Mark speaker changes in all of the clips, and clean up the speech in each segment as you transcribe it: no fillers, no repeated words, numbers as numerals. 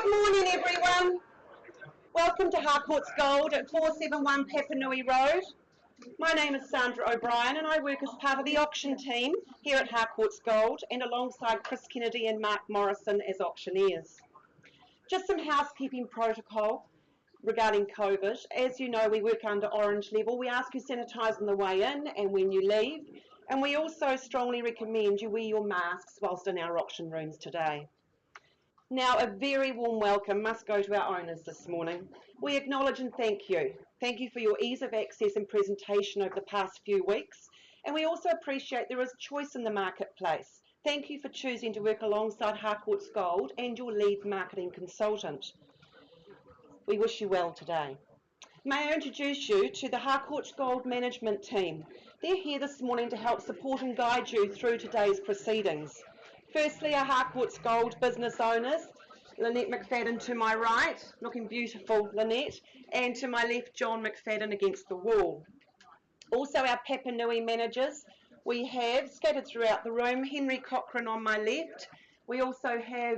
Speaker 1: Good morning, everyone. Welcome to Harcourts Gold at 471 Papanui Road. My name is Sandra O'Brien and I work as part of the auction team here at Harcourts Gold and alongside Chris Kennedy and Mark Morrison as auctioneers. Just some housekeeping protocol regarding COVID. As you know, we work under orange level. We ask you sanitise on the way in and when you leave, and we also strongly recommend you wear your masks whilst in our auction rooms today. Now, a very warm welcome must go to our owners this morning. We acknowledge and thank you. Thank you for your ease of access and presentation over the past few weeks. And we also appreciate there is choice in the marketplace. Thank you for choosing to work alongside Harcourts Gold and your lead marketing consultant. We wish you well today. May I introduce you to the Harcourts Gold management team. They're here this morning to help support and guide you through today's proceedings. Firstly, our Harcourts Gold business owners, Lynette McFadden to my right, looking beautiful, Lynette, and to my left, John McFadden against the wall. Also our Papanui managers, we have, scattered throughout the room, Henry Cochrane on my left. We also have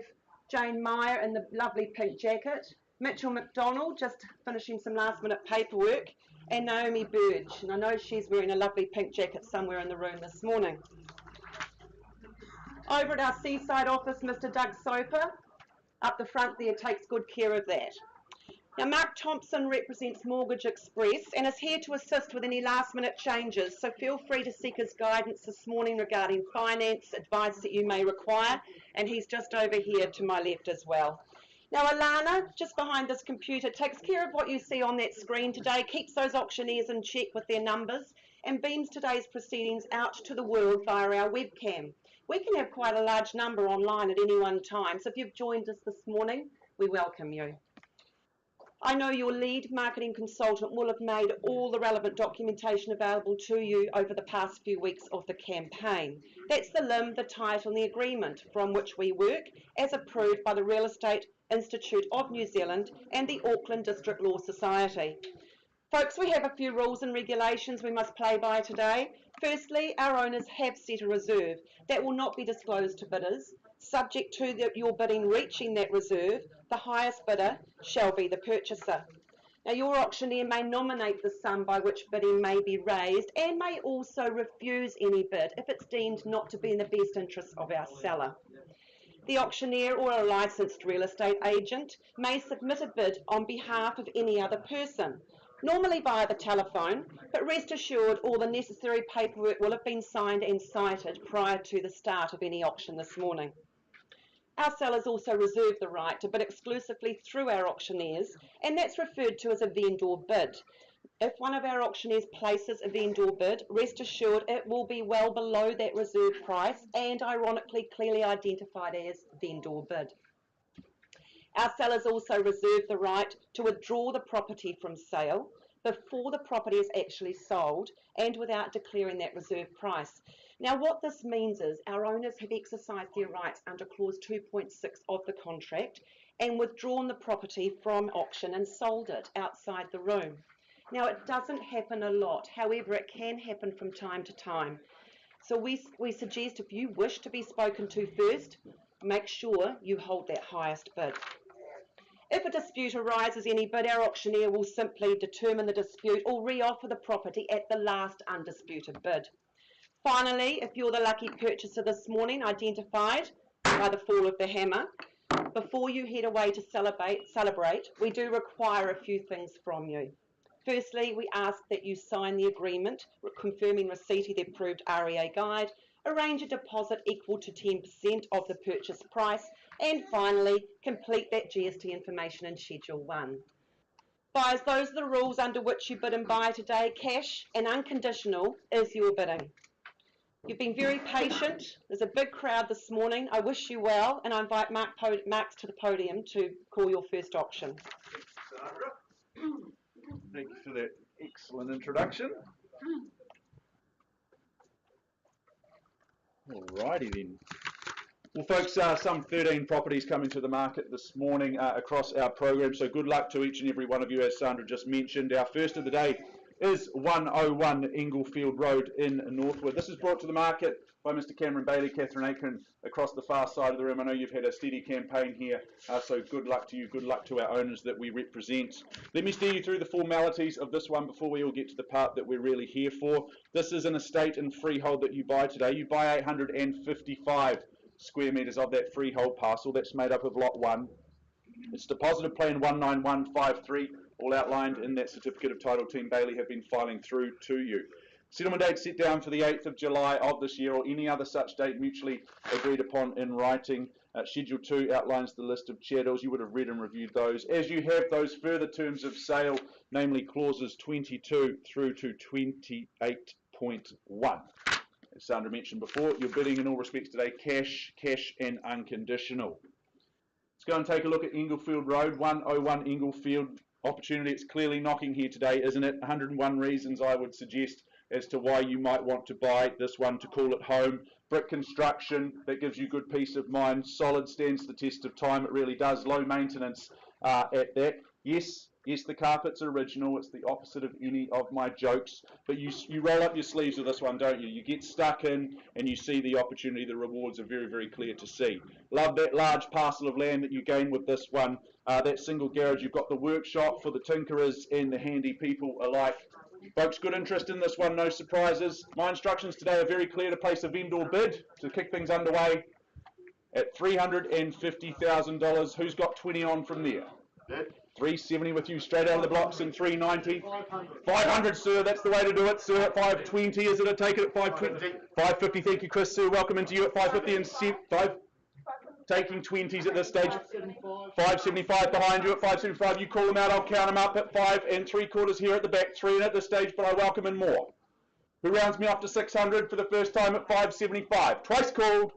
Speaker 1: Jane Meyer in the lovely pink jacket, Mitchell McDonald, just finishing some last minute paperwork, and Naomi Burge, and I know she's wearing a lovely pink jacket somewhere in the room this morning. Over at our seaside office, Mr. Doug Soper, up the front there, takes good care of that. Now, Mark Thompson represents Mortgage Express and is here to assist with any last minute changes, so feel free to seek his guidance this morning regarding finance, advice that you may require, and he's just over here to my left as well. Now, Alana, just behind this computer, takes care of what you see on that screen today, keeps those auctioneers in check with their numbers, and beams today's proceedings out to the world via our webcam. We can have quite a large number online at any one time, so if you've joined us this morning, we welcome you. I know your lead marketing consultant will have made all the relevant documentation available to you over the past few weeks of the campaign. That's the LIM, the title and the agreement from which we work, as approved by the Real Estate Institute of New Zealand and the Auckland District Law Society. Folks, we have a few rules and regulations we must play by today. Firstly, our owners have set a reserve that will not be disclosed to bidders. Subject to your bidding reaching that reserve, the highest bidder shall be the purchaser. Now, your auctioneer may nominate the sum by which bidding may be raised and may also refuse any bid if it's deemed not to be in the best interest of our seller. The auctioneer or a licensed real estate agent may submit a bid on behalf of any other person, normally via the telephone, but rest assured all the necessary paperwork will have been signed and cited prior to the start of any auction this morning. Our sellers also reserve the right to bid exclusively through our auctioneers, and that's referred to as a vendor bid. If one of our auctioneers places a vendor bid, rest assured it will be well below that reserve price and ironically clearly identified as vendor bid. Our sellers also reserve the right to withdraw the property from sale before the property is actually sold and without declaring that reserve price. Now, what this means is our owners have exercised their rights under clause 2.6 of the contract and withdrawn the property from auction and sold it outside the room. Now, it doesn't happen a lot, however, it can happen from time to time. So we suggest if you wish to be spoken to first, make sure you hold that highest bid. If a dispute arises any bid, our auctioneer will simply determine the dispute or re-offer the property at the last undisputed bid. Finally, if you're the lucky purchaser this morning, identified by the fall of the hammer, before you head away to celebrate, we do require a few things from you. Firstly, we ask that you sign the agreement confirming receipt of the approved REA guide, arrange a deposit equal to 10% of the purchase price, and finally, complete that GST information in Schedule 1. Buyers, those are the rules under which you bid and buy today. Cash and unconditional is your bidding. You've been very patient. There's a big crowd this morning. I wish you well, and I invite Marks to the podium to call your first auction.
Speaker 2: Sandra. Thank you for that excellent introduction. Alrighty then. Well, folks, some 13 properties coming to the market this morning across our program, so good luck to each and every one of you, as Sandra just mentioned. Our first of the day is 101 Inglefield Road in Northwood. This is brought to the market by Mr. Cameron Bailey, Catherine Aiken across the far side of the room. I know you've had a steady campaign here, so good luck to you, good luck to our owners that we represent. Let me steer you through the formalities of this one before we all get to the part that we're really here for. This is an estate and freehold that you buy today. You buy 855 square metres of that freehold parcel. That's made up of lot 1. It's deposited plan 19153, all outlined in that certificate of title Team Bailey have been filing through to you. Settlement date set down for the 8th of July of this year, or any other such date mutually agreed upon in writing. Schedule 2 outlines the list of chattels. You would have read and reviewed those. As you have those further terms of sale, namely clauses 22 through to 28.1. As Sandra mentioned before, you're bidding in all respects today cash and unconditional. Let's go and take a look at Inglefield Road, 101 Inglefield. Opportunity, it's clearly knocking here today, isn't it? 101 reasons I would suggest as to why you might want to buy this one to call it home. Brick construction, that gives you good peace of mind. Solid, stands the test of time, it really does. Low maintenance at that. Yes, the carpet's original. It's the opposite of any of my jokes. But you roll up your sleeves with this one, don't you? You get stuck in and you see the opportunity. The rewards are very, very clear to see. Love that large parcel of land that you gain with this one. That single garage, you've got the workshop for the tinkerers and the handy people alike. Folks, good interest in this one, no surprises. My instructions today are very clear to place a vendor bid to kick things underway at $350,000. Who's got 20 on from there? 370 with you straight out of the blocks and 390. 500, sir, that's the way to do it, sir. At 520, is it a take it at 520? 550, thank you, Chris, sir. Welcome into you at 550 and 5. Taking 20s at this stage. 575 behind you at 575. You call them out, I'll count them up at 5 3/4 here at the back. 3 in at this stage, but I welcome in more. Who rounds me off to 600 for the first time at 575? Twice called.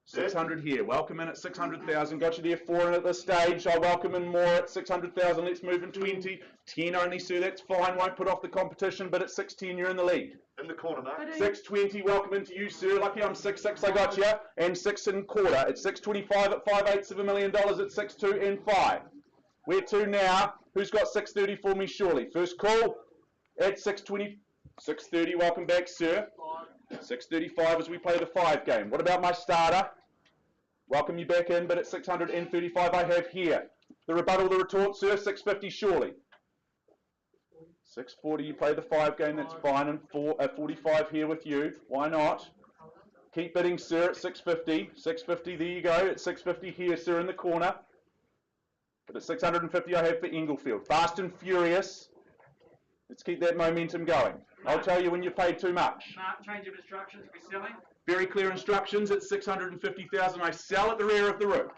Speaker 2: 600 here. Welcome in at 600,000. Got you there. 4 in at this stage. I welcome in more at 600,000. Let's move in 20. 10 only, sir. That's fine. Won't put off the competition, but at 610 you're in the lead.
Speaker 3: In the corner, mate.
Speaker 2: 620. Welcome into you, sir. Lucky I'm 6'6". I got you. And 6 1/4 at 625 at 5/8 of $1 million at 6'2" and 5. Where to now? Who's got 630 for me? Surely. First call at 620. 630. Welcome back, sir. 635 as we play the 5 game. What about my starter? Welcome you back in, but at 635 I have here. The rebuttal, the retort, sir, 650 surely. 640, you play the 5 game, that's fine, and 45 here with you. Why not? Keep bidding, sir, at 650. 650, there you go. At 650 here, sir, in the corner. But at 650 I have for Inglefield. Fast and furious. Let's keep that momentum going. I'll tell you when you've paid too much.
Speaker 4: Mark, change of instructions, we're selling.
Speaker 2: Very clear instructions. At 650,000 I sell at the rear of the room.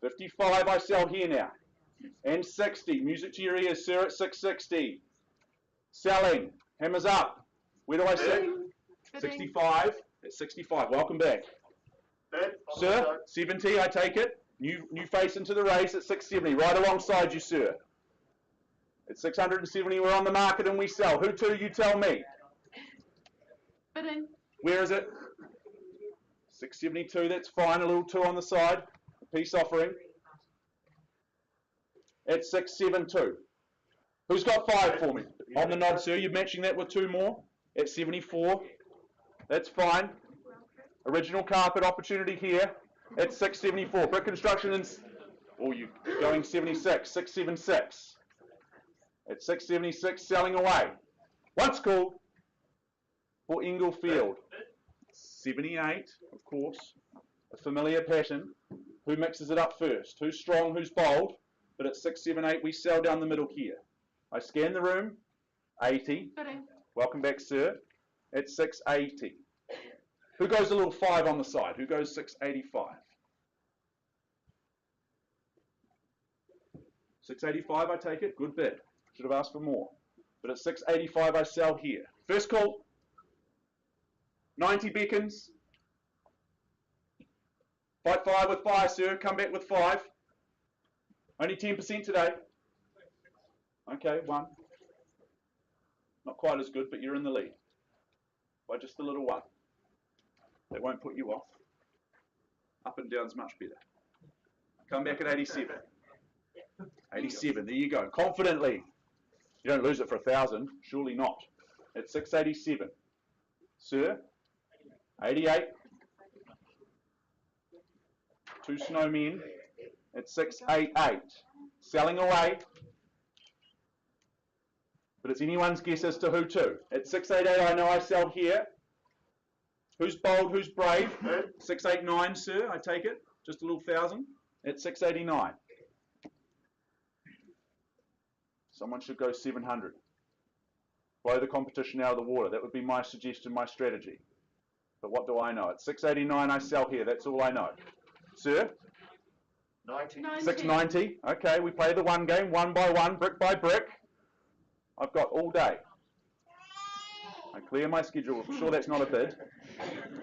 Speaker 2: 55 I sell here now. And 60. Music to your ears, sir, at 660. Selling. Hammers up. Where do I sit? 65. At 65. Welcome back. Sir, 70, I take it. New face into the race at 670. Right alongside you, sir. At 670, we're on the market and we sell. Who to, you tell me.
Speaker 5: Bidding.
Speaker 2: Where is it? 672, that's fine. A little 2 on the side. A peace offering. At 672. Who's got 5 for me? On the nod, sir. You're matching that with 2 more. At 74. That's fine. Original carpet opportunity here. At 674. Brick construction and... Oh, you're going 76. 676. At 676, selling away. Once called for Inglefield. 78, of course. A familiar pattern. Who mixes it up first? Who's strong, who's bold? But at 678, we sell down the middle here. I scan the room. 80.
Speaker 5: Bidding.
Speaker 2: Welcome back, sir. At 680. Who goes a little 5 on the side? Who goes 685? 685, I take it. Good bid. Should have asked for more. But at 685, I sell here. First call. 90 beacons. Fight fire with fire, sir. Come back with 5. Only 10% today. Okay, 1. Not quite as good, but you're in the lead. By just a little 1. That won't put you off. Up and down's much better. Come back at 87. 87, there you go. Confidently. You don't lose it for 1,000, surely not. It's 687. Sir, 88. Two snowmen at 688. Selling away. But it's anyone's guess as to who to. At 688, I know I sell here. Who's bold, who's brave? 689, sir, I take it. Just a little 1,000. At 689. Someone should go 700. Blow the competition out of the water. That would be my suggestion, my strategy. But what do I know? At 689, I sell here. That's all I know. Sir?
Speaker 4: 90.
Speaker 2: 690. Okay, we play the one game, one by one, brick by brick. I've got all day. I clear my schedule. I'm sure that's not a bid.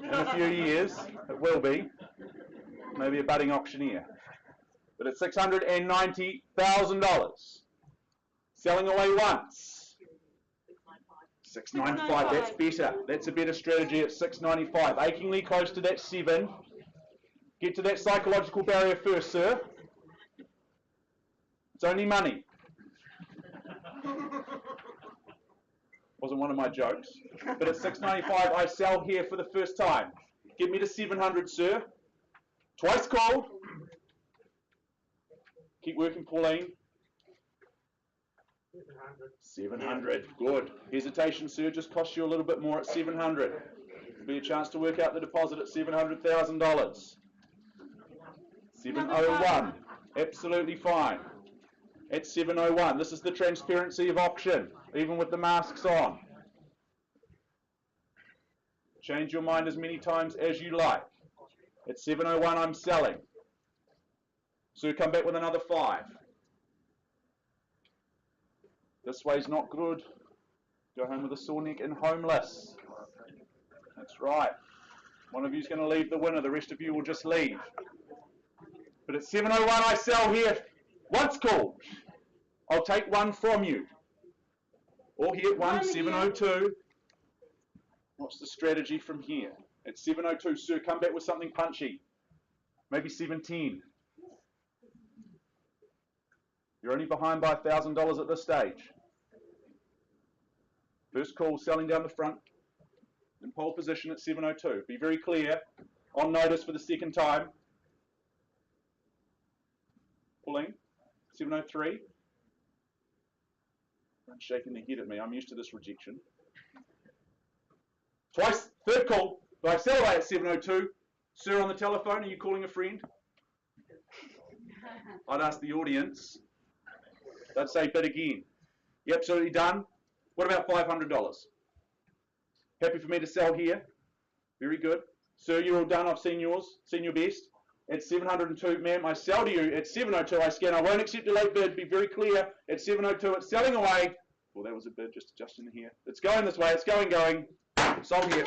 Speaker 2: In a few years, it will be. Maybe a budding auctioneer. But at $690,000. Selling away once. 695. That's better. That's a better strategy at 695. Achingly close to that 7. Get to that psychological barrier first, sir. It's only money. Wasn't one of my jokes. But at 695, I sell here for the first time. Get me to 700, sir. Twice called. Keep working, Pauline. 700. Good. Hesitation, sir, just costs you a little bit more at 700. Be a chance to work out the deposit at $700,000. 701. Absolutely fine. At 701. This is the transparency of auction, even with the masks on. Change your mind as many times as you like. At 701, I'm selling. So come back with another 5. This way's not good. Go home with a sore neck and homeless. That's right. One of you's going to leave the winner. The rest of you will just leave. But at 701, I sell here. Once called. I'll take one from you. Or here at 702. What's the strategy from here? At 702, sir, come back with something punchy. Maybe 710. You're only behind by $1,000 at this stage. First call, selling down the front. In pole position at 702. Be very clear. On notice for the second time. Pulling. 703. Everyone's shaking their head at me. I'm used to this rejection. Twice. Third call. Do I sell away at 702? Sir, on the telephone, are you calling a friend? I'd ask the audience. They'd say bid again. You absolutely done? What about $500? Happy for me to sell here? Very good. Sir, you're all done. I've seen yours. Seen your best. At 702, ma'am, I sell to you. At 702, I scan. I won't accept a late bid. Be very clear. At 702, it's selling away. Well, that was a bid just adjusting here. It's going this way. It's going. Sold here.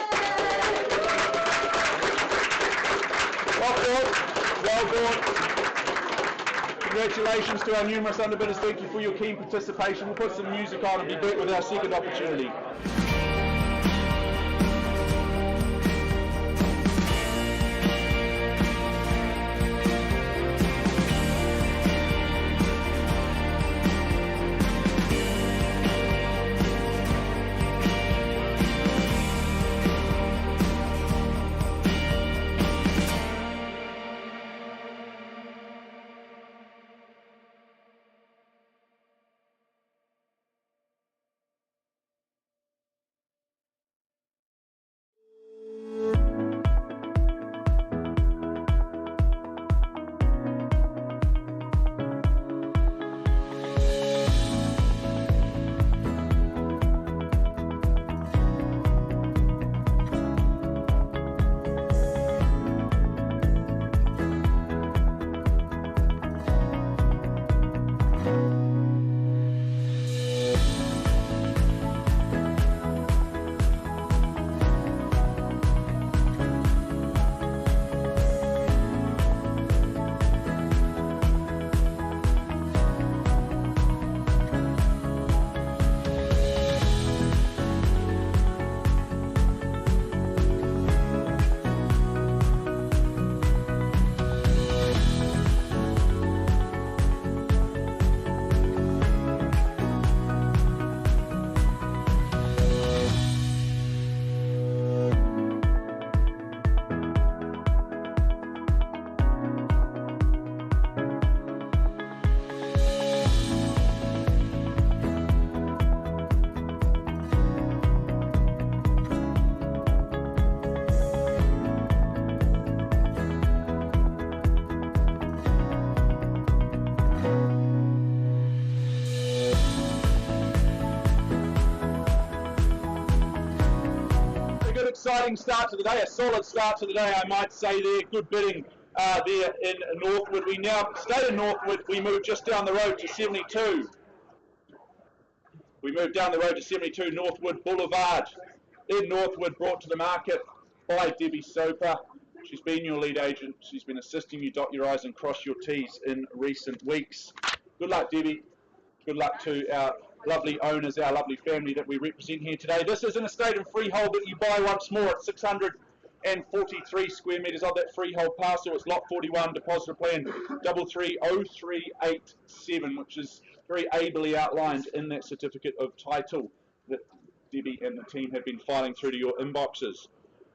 Speaker 2: Well done. Congratulations to our numerous underbidders. Thank you for your keen participation. We'll put some music on and be back with our second opportunity. exciting start to the day, a solid start to the day, I might say there. Good bidding there in Northwood. We now stay in Northwood. We move just down the road to 72. We move down the road to 72 Northwood Boulevard in Northwood, brought to the market by Debbie Soper. She's been your lead agent. She's been assisting you dot your I's and cross your T's in recent weeks. Good luck, Debbie. Good luck to our lovely owners, our lovely family that we represent here today. This is an estate and freehold that you buy once more at 643 square metres of that freehold parcel. It's lot 41, deposit plan 330387, which is very ably outlined in that certificate of title that Debbie and the team have been filing through to your inboxes.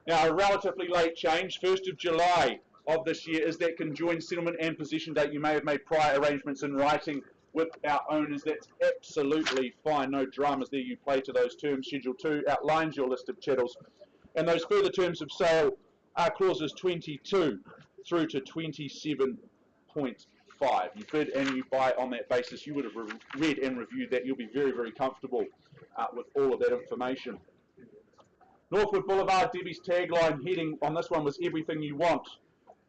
Speaker 2: Now, a relatively late change, 1st of July of this year, is that conjoined settlement and possession date. You may have made prior arrangements in writing with our owners. That's absolutely fine. No dramas there. You play to those terms. Schedule 2 outlines your list of chattels. And those further terms of sale are clauses 22 through to 27.5. You bid and you buy on that basis. You would have read and reviewed that. You'll be very, very comfortable with all of that information. Northwood Boulevard, Debbie's tagline heading on this one was everything you want.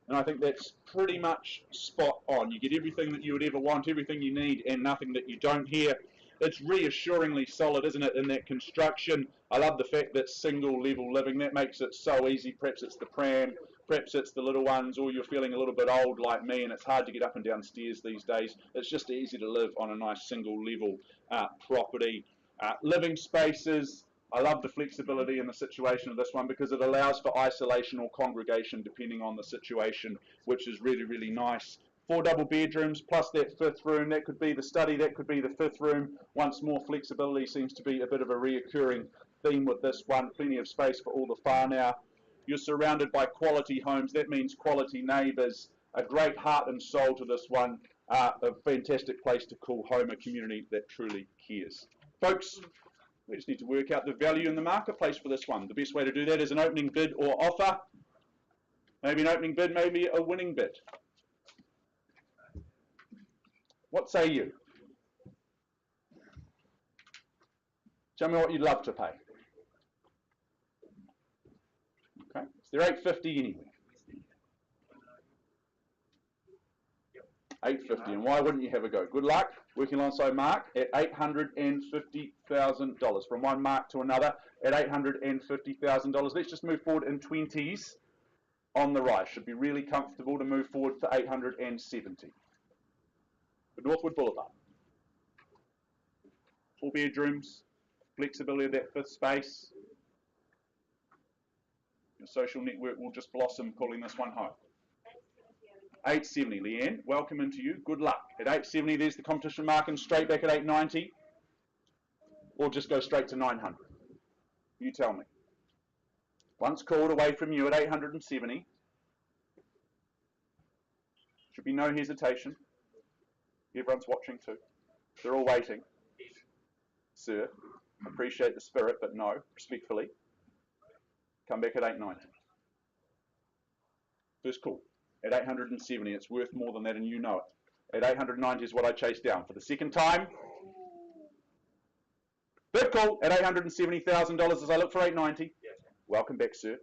Speaker 2: And I think that's pretty much spot on. You get everything that you would ever want, everything you need, and nothing that you don't here. It's reassuringly solid, isn't it, in that construction. I love the fact that single level living, that makes it so easy. Perhaps it's the pram, perhaps it's the little ones, or you're feeling a little bit old like me and it's hard to get up and down stairs these days. It's just easy to live on a nice single level property. Living spaces, I love the flexibility in the situation of this one because it allows for isolation or congregation depending on the situation, which is really, really nice. 4 double bedrooms plus that 5th room. That could be the study, that could be the 5th room. Once more, flexibility seems to be a bit of a reoccurring theme with this one. Plenty of space for all the whānau. You're surrounded by quality homes. That means quality neighbours. A great heart and soul to this one. A fantastic place to call home, a community that truly cares. Folks, we just need to work out the value in the marketplace for this one. The best way to do that is an opening bid or offer. Maybe an opening bid, maybe a winning bid. What say you? Tell me what you'd love to pay. Okay, so they're $850 anyway. $850, and why wouldn't you have a go? Good luck working alongside Mark at $850,000. From one Mark to another at $850,000. Let's just move forward in 20s on the rise. Should be really comfortable to move forward for $870. But Northwood Boulevard. 4 bedrooms, flexibility of that 5th space. Your social network will just blossom calling this one home. 870, Leanne, welcome into you. Good luck. At 870, there's the competition mark and straight back at 890. Or just go straight to 900. You tell me. Once called away from you at 870. Should be no hesitation. Everyone's watching too. They're all waiting. Sir, appreciate the spirit, but no, respectfully. Come back at 890. First call. At 870, it's worth more than that, and you know it. At 890 is what I chased down. For the second time, third call at $870,000 as I look for 890. Yes. Welcome back, sir.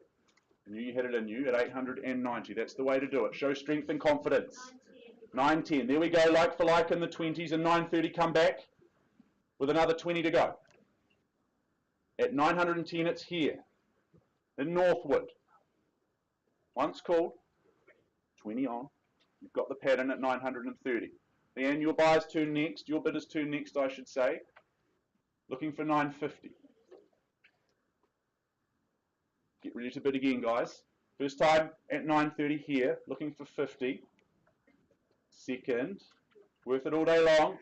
Speaker 2: I knew you had it in you at 890. That's the way to do it. Show strength and confidence. 910. There we go, like for like in the 20s, and 930 come back with another 20 to go. At 910, it's here in Northwood. Once called. 20 on. You've got the pattern at 930. The annual buyer's turn next. Your bidder's turn next, I should say. Looking for 950. Get ready to bid again, guys. First time at 930 here. Looking for 50. Second. Worth it all day long.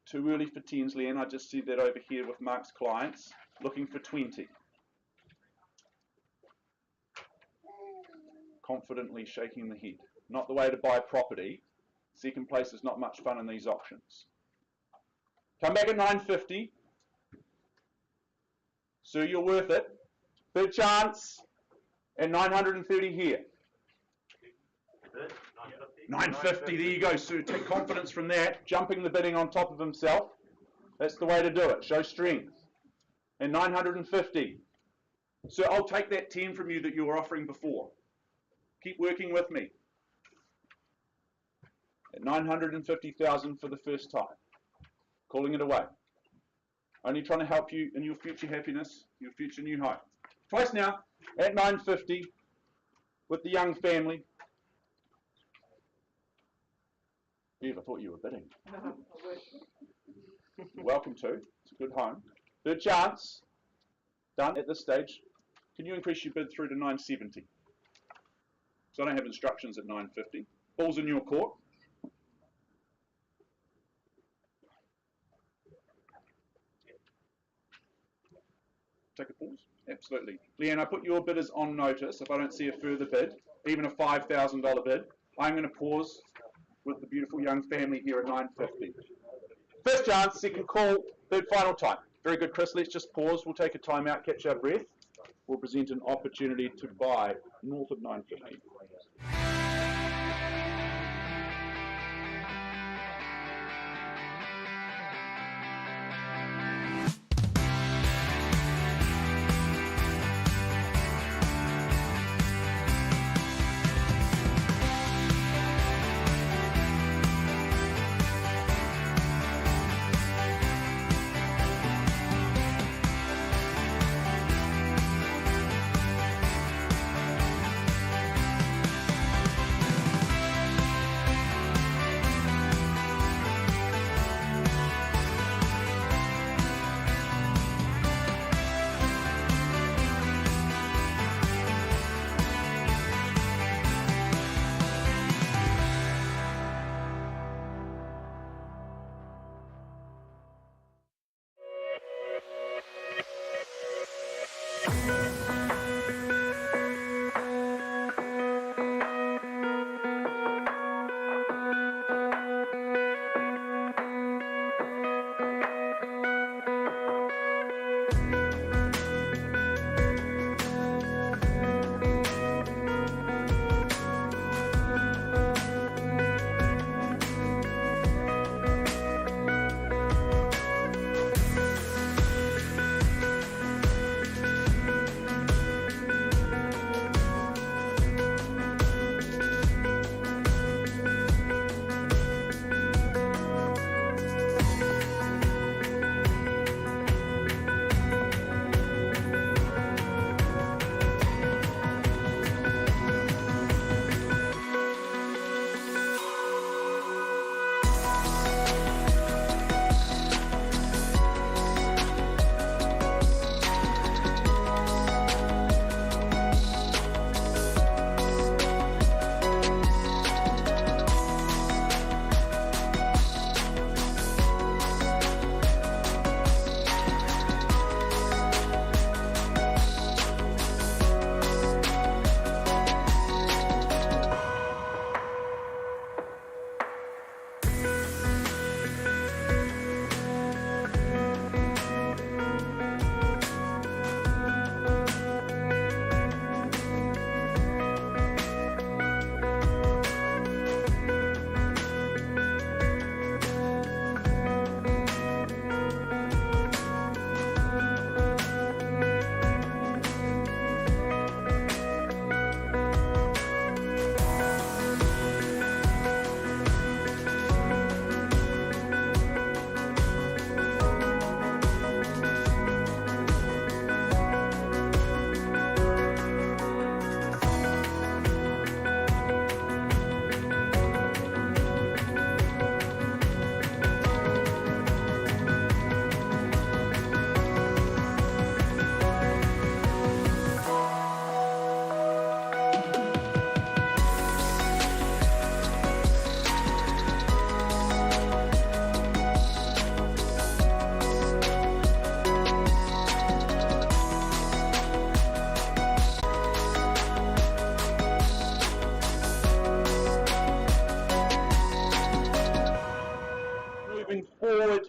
Speaker 2: Too early for 10s, Leanne. I just said that over here with Mark's clients. Looking for 20. Confidently shaking the head. Not the way to buy property. Second place is not much fun in these auctions. Come back at 950. Sir, you're worth it. Third chance. And 930 here.
Speaker 4: Bid, 950.
Speaker 2: 950, there you go, Sue. Take confidence from that. Jumping the bidding on top of himself. That's the way to do it. Show strength. And 950. So I'll take that 10 from you that you were offering before. Keep working with me. At 950,000 for the first time. Calling it away. Only trying to help you in your future happiness, your future new home. Twice now, at 950, with the young family. Eve, I thought you were bidding. You're welcome to. It's a good home. Third chance. Done at this stage. Can you increase your bid through to 970? So I don't have instructions at 950. Ball's in your court. Take a pause. Absolutely. Leanne, I put your bidders on notice. If I don't see a further bid, even a $5,000 bid, I'm going to pause with the beautiful young family here at 950. First chance, second call, third final time. Very good, Chris. Let's just pause. We'll take a time out, catch our breath. We'll present an opportunity to buy north of 950.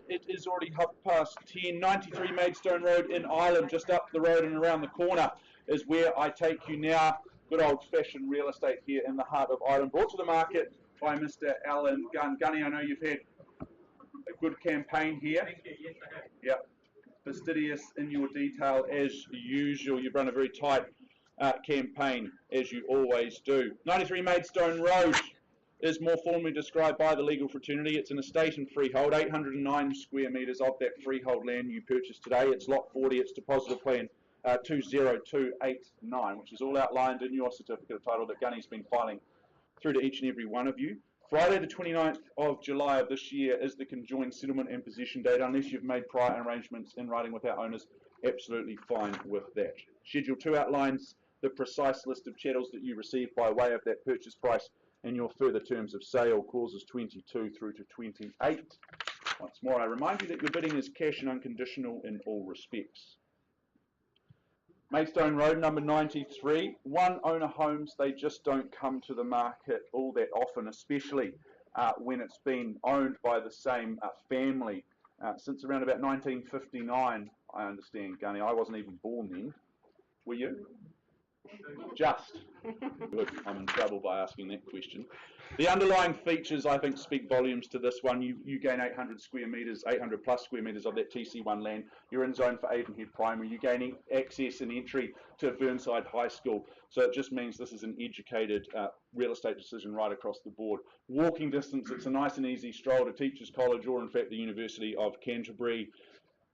Speaker 2: It is already 10:30, 93 Maidstone Road in Ireland, just up the road and around the corner is where I take you now. Good old-fashioned real estate here in the heart of Ireland, brought to the market by Mr. Alan Gunn. Gunny, I know you've had a good campaign here.
Speaker 3: Thank you. Yes, I have.
Speaker 2: Yep. Fastidious in your detail as usual. You've run a very tight campaign, as you always do. 93 Maidstone Road is more formally described by the legal fraternity. It's an estate and freehold, 809 square metres of that freehold land you purchased today. It's lot 40, it's depositor plan 20289, which is all outlined in your certificate of title that Gunny's been filing through to each and every one of you. Friday the 29th of July of this year is the conjoined settlement and possession date. Unless you've made prior arrangements in writing with our owners, absolutely fine with that. Schedule 2 outlines the precise list of chattels that you receive by way of that purchase price and your further terms of sale, clauses 22 through to 28. Once more, I remind you that your bidding is cash and unconditional in all respects. Maidstone Road, number 93. One owner homes, they just don't come to the market all that often, especially when it's been owned by the same family. Since around about 1959, I understand, Gunny. I wasn't even born then. Were you? Just. Good. I'm in trouble by asking that question. The underlying features, I think, speak volumes to this one. You gain 800 square metres, 800 plus square metres of that TC1 land. You're in zone for Avonhead Primary. You're gaining access and entry to Burnside High School. So it just means this is an educated real estate decision right across the board. Walking distance, it's a nice and easy stroll to Teachers College or, in fact, the University of Canterbury.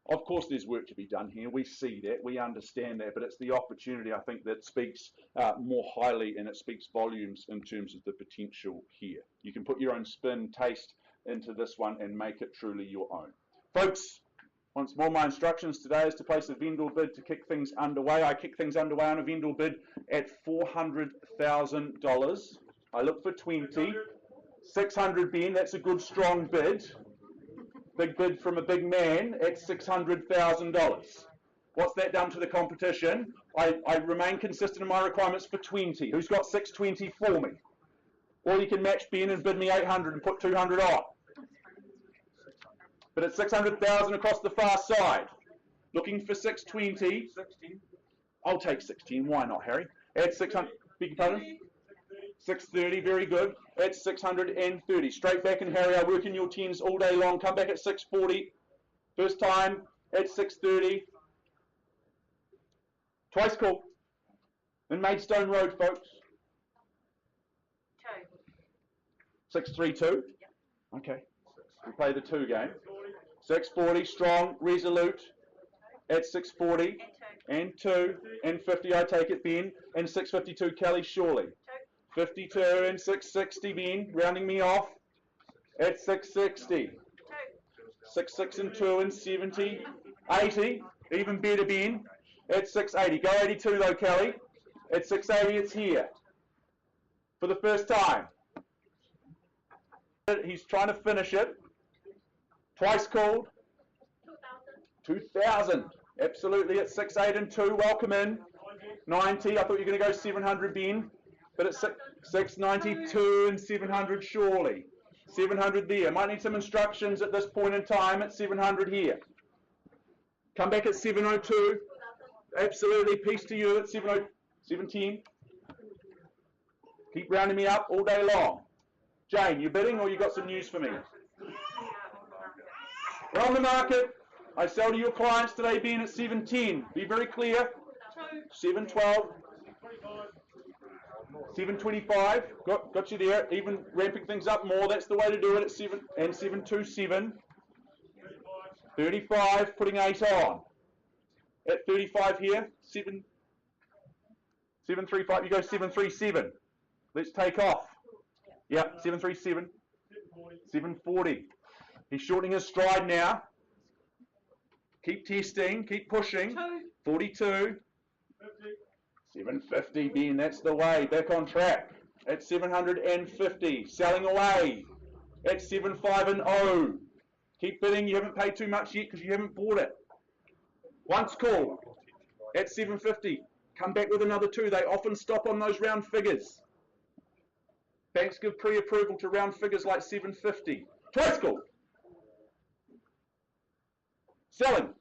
Speaker 2: Of course, there's work to be done here. We see that, we understand that, but it's the opportunity, I think, that speaks more highly, and it speaks volumes in terms of the potential here. You can put your own spin, taste into this one and make it truly your own. Folks, once more, my instructions today is to place a vendor bid to kick things underway. I kick things underway on a vendor bid at $400,000. I look for 20. 600, Ben, that's a good strong bid. Big bid from a big man at $600,000. What's that done to the competition? I remain consistent in my requirements for 20. Who's got 620 for me? Or you can match Ben and bid me 800 and put 200 on. But it's 600,000 across the far side. Looking for 620.
Speaker 3: 16.
Speaker 2: I'll take 16. Why not, Harry? At 600. Beg your pardon? 630, very good. At 630. Straight back in, Harry. I work in your 10s all day long. Come back at 640. First time at 630. Twice call. In Maidstone Road, folks. 632. Okay. We play the 2 game. 640, strong, resolute. At 640. And 2. And 50, I take it, Ben. And 652, Kelly, surely. 52 and 660, Ben, rounding me off at 660. 66 and 2 and 70. 80, even better, Ben, at 680. Go 82 though, Kelly. At 680, it's here. For the first time. He's trying to finish it. Twice called. 2,000. Absolutely at 680 and 2. Welcome in. 90. I thought you were going to go 700, Ben. But it's 692 and 700 surely. 700 there. Might need some instructions at this point in time at 700 here. Come back at 702. Absolutely. Peace to you at 710. Keep rounding me up all day long. Jane, you bidding or you got some news for me? We're on the market. I sell to your clients today, Ben, at 710. Be very clear. 712. 725, got you there, even ramping things up more, that's the way to do it at 7 and 727. 35, putting 8 on. At 35 here, 735, you go 737. Let's take off. Yep, 737. 740. He's shortening his stride now. Keep testing, keep pushing. 42. 750, Ben, that's the way, back on track. At 750, selling away. At 75 and 0. Keep bidding, you haven't paid too much yet because you haven't bought it. Once called. At 750, come back with another 2. They often stop on those round figures. Banks give pre-approval to round figures like 750. Twice called. Selling.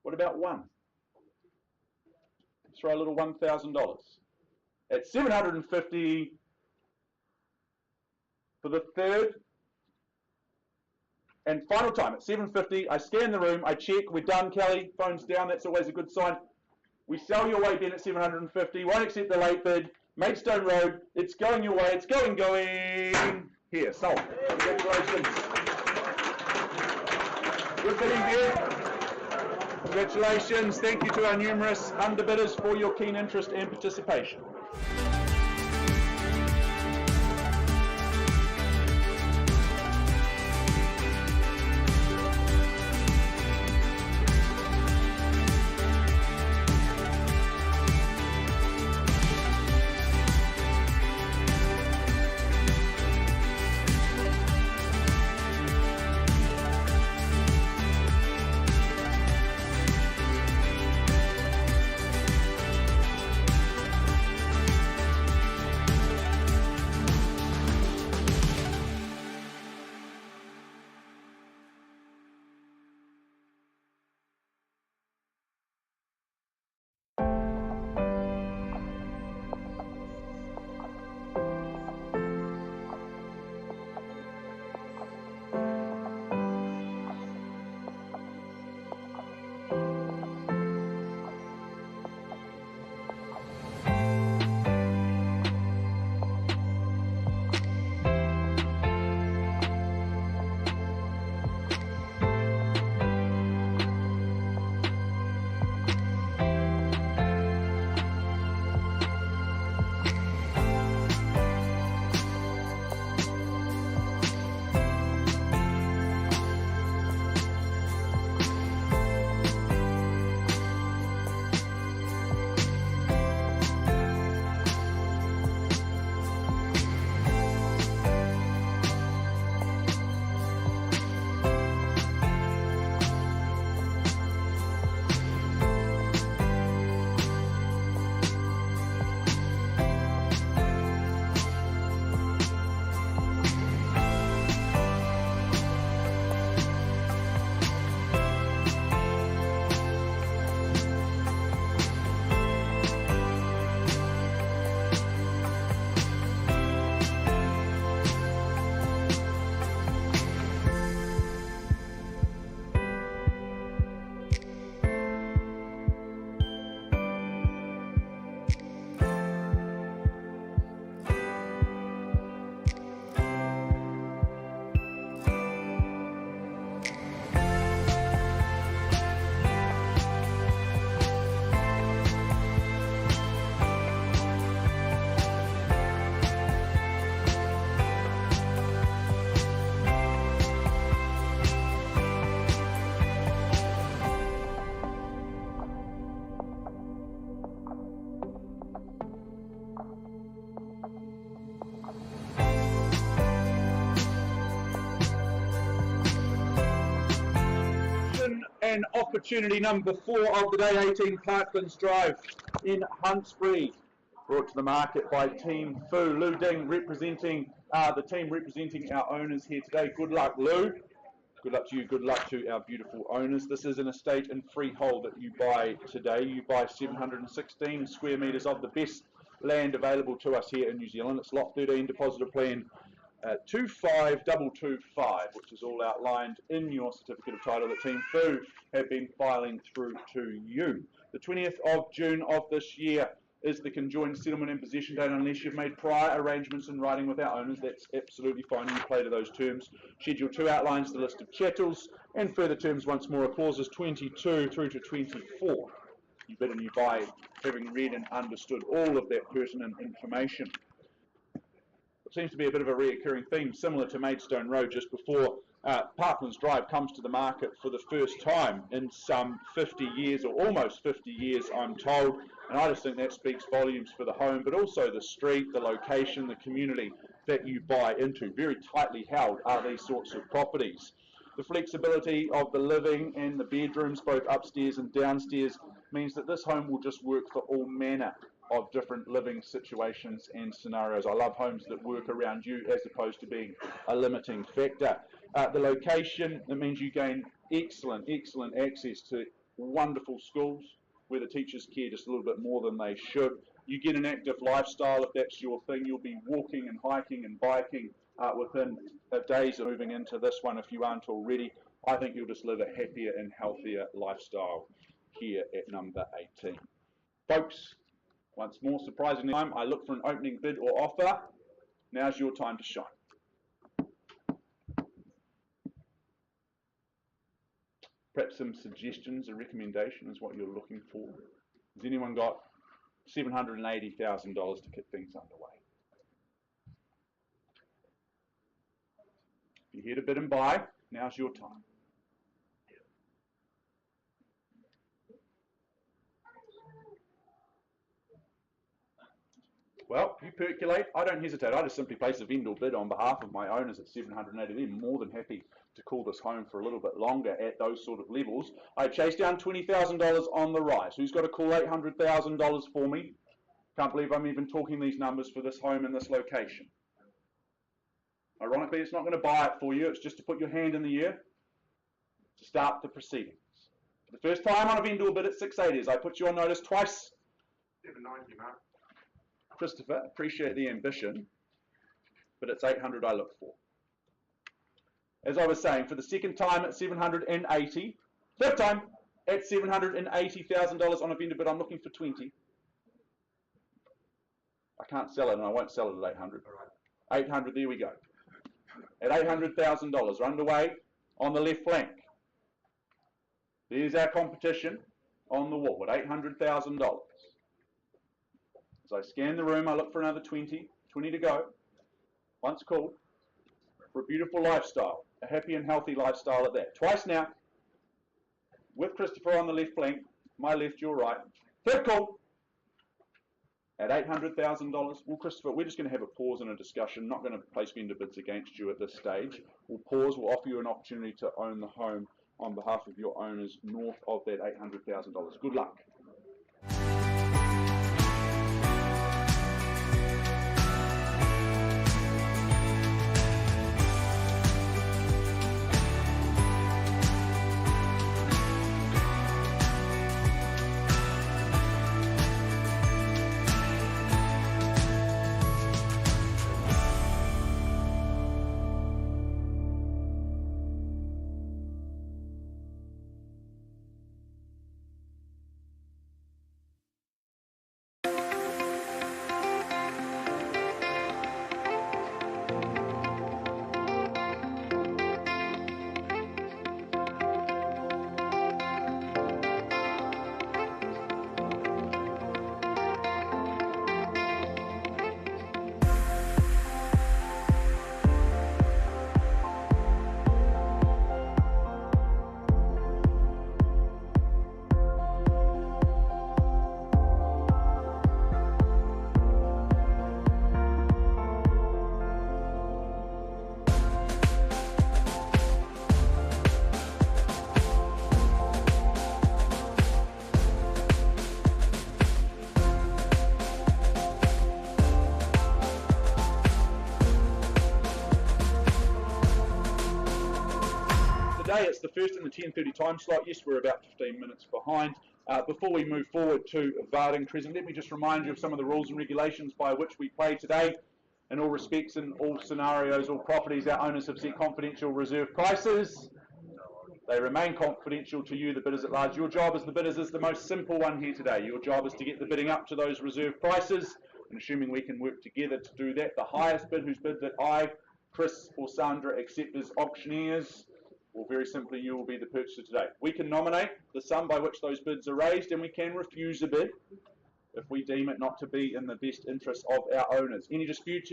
Speaker 2: What about 1? Throw a little $1,000 at 750. For the third and final time at 7:50, I scan the room, I check, we're done, Kelly, phone's down, that's always a good sign. We sell your way, Ben, at 750, won't accept the late bid. Maidstone Road, it's going your way, it's going. Here, sold. Congratulations. Good bidding, Ben. Congratulations. Thank you to our numerous underbidders for your keen interest and participation. And opportunity number 4 of the day, 18 Parklands Drive in Huntsbury, brought to the market by Team Fu. Lou Ding representing the team representing our owners here today. Good luck, Lou. Good luck to you. Good luck to our beautiful owners. This is an estate and freehold that you buy today. You buy 716 square metres of the best land available to us here in New Zealand. It's Lot 13, deposit of plan 25225, which is all outlined in your certificate of title that Team Fu have been filing through to you. The 20th of June of this year is the conjoined settlement and possession date. Unless you've made prior arrangements in writing with our owners, that's absolutely fine. You play to those terms. Schedule 2 outlines the list of chattels and further terms once more are clauses 22 through to 24. You bid and you buy, having read and understood all of that pertinent information. It seems to be a bit of a reoccurring theme, similar to Maidstone Road just before Parklands Drive comes to the market for the first time in some 50 years, or almost 50 years, I'm told. And I just think that speaks volumes for the home, but also the street, the location, the community that you buy into. Very tightly held are these sorts of properties. The flexibility of the living and the bedrooms, both upstairs and downstairs, means that this home will just work for all manner of different living situations and scenarios. I love homes that work around you as opposed to being a limiting factor. The location, that means you gain excellent access to wonderful schools where the teachers care just a little bit more than they should. You get an active lifestyle if that's your thing. You'll be walking and hiking and biking within days of moving into this one if you aren't already. I think you'll just live a happier and healthier lifestyle here at number 18. Folks, once more, surprisingly, I look for an opening bid or offer. Now's your time to shine. Perhaps some suggestions, a recommendation is what you're looking for. Has anyone got $780,000 to get things underway? If you're here to bid and buy, now's your time. Well, you percolate. I don't hesitate. I just simply place a vendor bid on behalf of my owners at 780. They're more than happy to call this home for a little bit longer at those sort of levels. I chase down $20,000 on the rise. Who's got to call $800,000 for me? Can't believe I'm even talking these numbers for this home in this location. Ironically, it's not going to buy it for you. It's just to put your hand in the air to start the proceedings. For the first time on a vendor bid at 680, I put you on notice twice.
Speaker 4: 790, Mark.
Speaker 2: Christopher, appreciate the ambition, but it's 800 I look for. As I was saying, for the second time at 780, third time at $780,000 on a vendor bid, I'm looking for 20. I can't sell it, and I won't sell it at 800. 800, there we go. At $800,000, we're underway on the left flank. There's our competition on the wall at $800,000. As I scan the room, I look for another 20 to go. Once called, for a beautiful lifestyle, a happy and healthy lifestyle at that. Twice now, with Christopher on the left flank, my left, your right. Third call, at $800,000. Well, Christopher, we're just going to have a pause and a discussion, not going to place vendor bids against you at this stage. We'll pause, we'll offer you an opportunity to own the home on behalf of your owners north of that $800,000. Good luck. It's the first in the 10:30 time slot. Yes, we're about 15 minutes behind. Before we move forward to Barton Crescent, let me just remind you of some of the rules and regulations by which we play today. In all respects, in all scenarios, all properties, our owners have set confidential reserve prices. They remain confidential to you, the bidders at large. Your job as the bidders is the most simple one here today. Your job is to get the bidding up to those reserve prices, and assuming we can work together to do that, the highest bid, whose bid that I, Chris or Sandra accept as auctioneers, well, very simply, you will be the purchaser today. We can nominate the sum by which those bids are raised, and we can refuse a bid if we deem it not to be in the best interest of our owners. Any disputes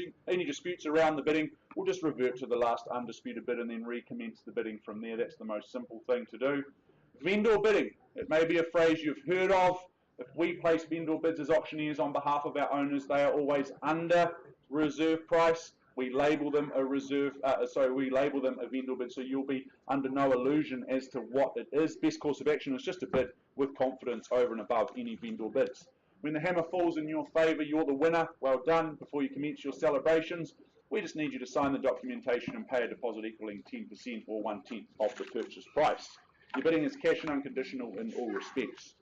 Speaker 2: around the bidding, we'll just revert to the last undisputed bid and then recommence the bidding from there. That's the most simple thing to do. Vendor bidding. It may be a phrase you've heard of. If we place vendor bids as auctioneers on behalf of our owners, they are always under reserve price. We label them a vendor bid, so you'll be under no illusion as to what it is. Best course of action is just a bid with confidence over and above any vendor bids. When the hammer falls in your favour, you're the winner. Well done. Before you commence your celebrations, we just need you to sign the documentation and pay a deposit equaling 10% or 1/10 of the purchase price. Your bidding is cash and unconditional in all respects.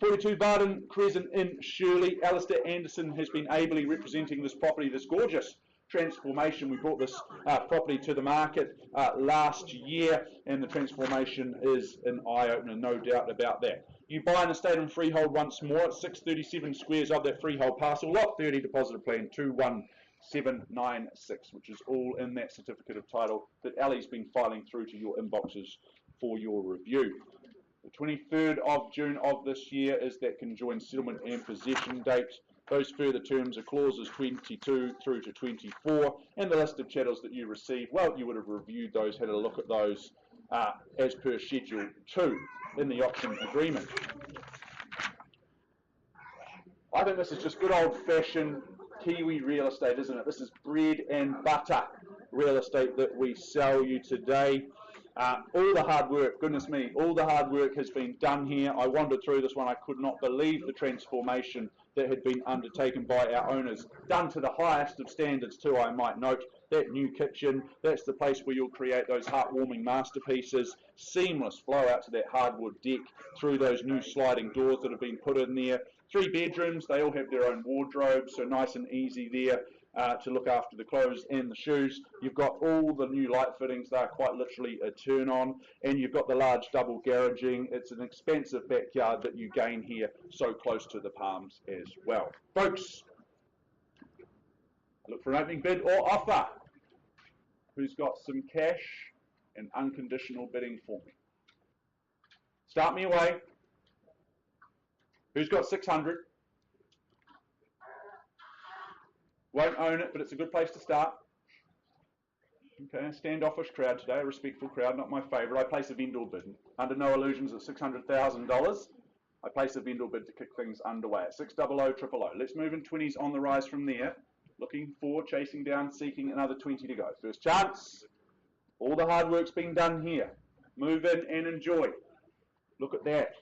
Speaker 2: 42 Barton Crescent in Shirley. Alistair Anderson has been ably representing this property, this gorgeous transformation. We brought this property to the market last year, and the transformation is an eye-opener, no doubt about that. You buy an estate and freehold once more at 637 squares of that freehold parcel, lot 30, deposit of plan 21796, which is all in that certificate of title that Ali's been filing through to your inboxes for your review. The 23rd of June of this year is that conjoined settlement and possession date. Those further terms are clauses 22 through to 24, and the list of chattels that you receive, well, you would have reviewed those, had a look at those as per Schedule 2 in the option agreement. I think this is just good old-fashioned Kiwi real estate, isn't it? This is bread and butter real estate that we sell you today. All the hard work, goodness me, all the hard work has been done here. I wandered through this one. I could not believe the transformation that had been undertaken by our owners, done to the highest of standards too, I might note. That new kitchen, that's the place where you'll create those heartwarming masterpieces, seamless flow out to that hardwood deck through those new sliding doors that have been put in there. 3 bedrooms, they all have their own wardrobes, so nice and easy there to look after the clothes and the shoes. You've got all the new light fittings, they're quite literally a turn on, and you've got the large double garaging. It's an expansive backyard that you gain here, so close to the palms as well. Folks, look for an opening bid or offer. Who's got some cash and unconditional bidding for me? Start me away. Who's got 600? Won't own it, but it's a good place to start. Okay, a standoffish crowd today, a respectful crowd, not my favourite. I place a vendor bid. Under no illusions at $600,000, I place a vendor bid to kick things underway at 600, 000. Let's move in 20s on the rise from there. Looking for, chasing down, seeking another 20 to go. First chance. All the hard work's been done here. Move in and enjoy. Look at that.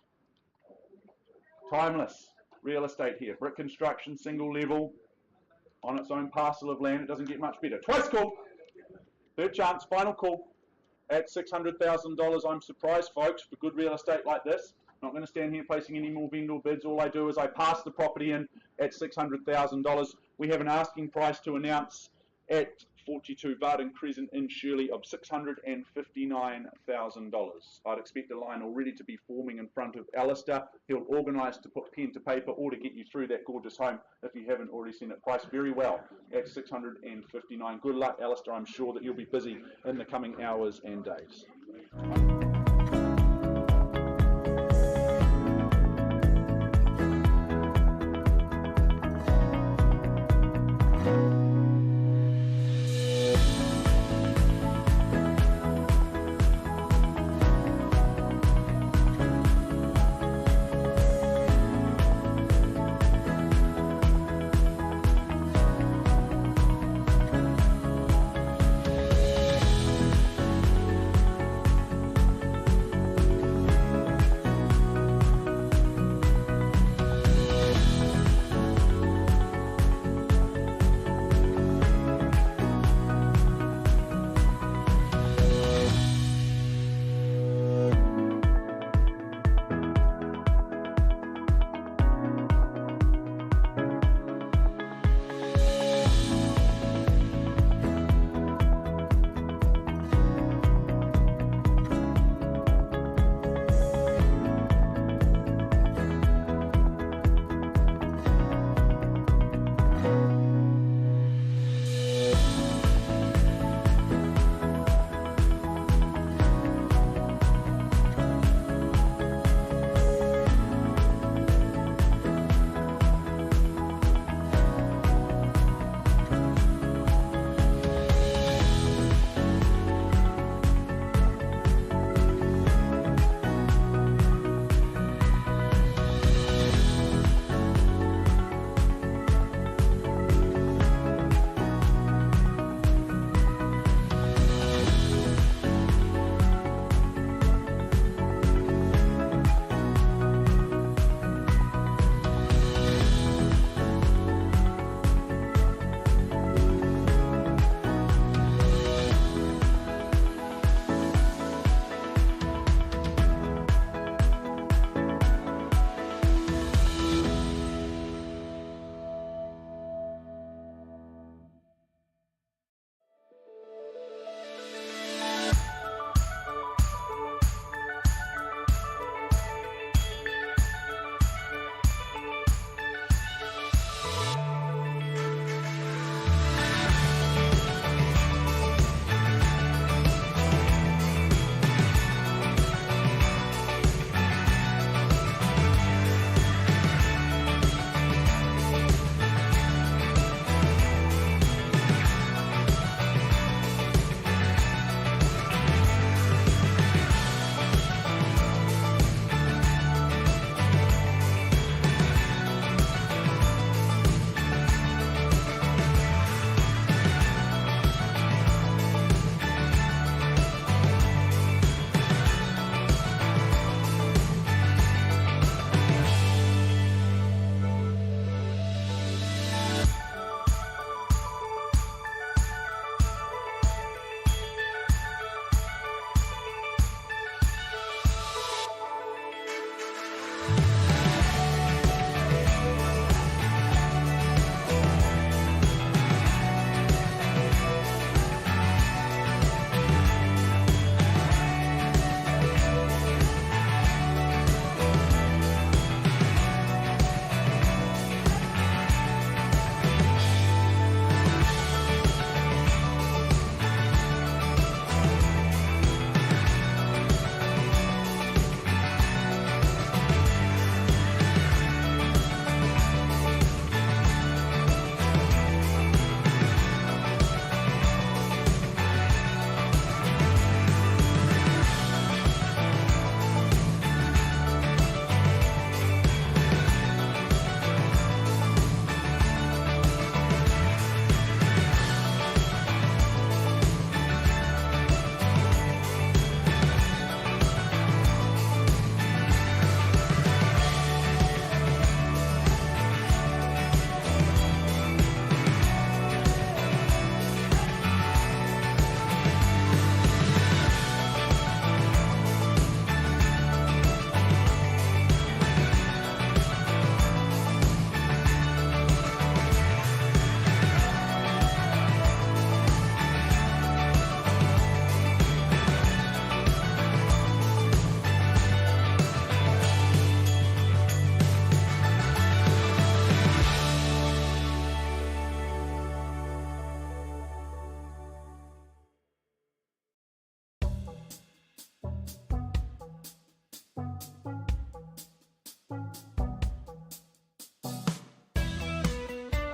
Speaker 2: Timeless real estate here. Brick construction, single level, on its own parcel of land. It doesn't get much better. Twice call. Third chance, final call. At $600,000, I'm surprised, folks, for good real estate like this. Not going to stand here placing any more vendor bids. All I do is I pass the property in at $600,000. We have an asking price to announce at 42 Barton Crescent in Shirley of $659,000. I'd expect a line already to be forming in front of Alistair. He'll organise to put pen to paper or to get you through that gorgeous home if you haven't already seen it priced very well at $659,000. Good luck, Alistair. I'm sure that you'll be busy in the coming hours and days.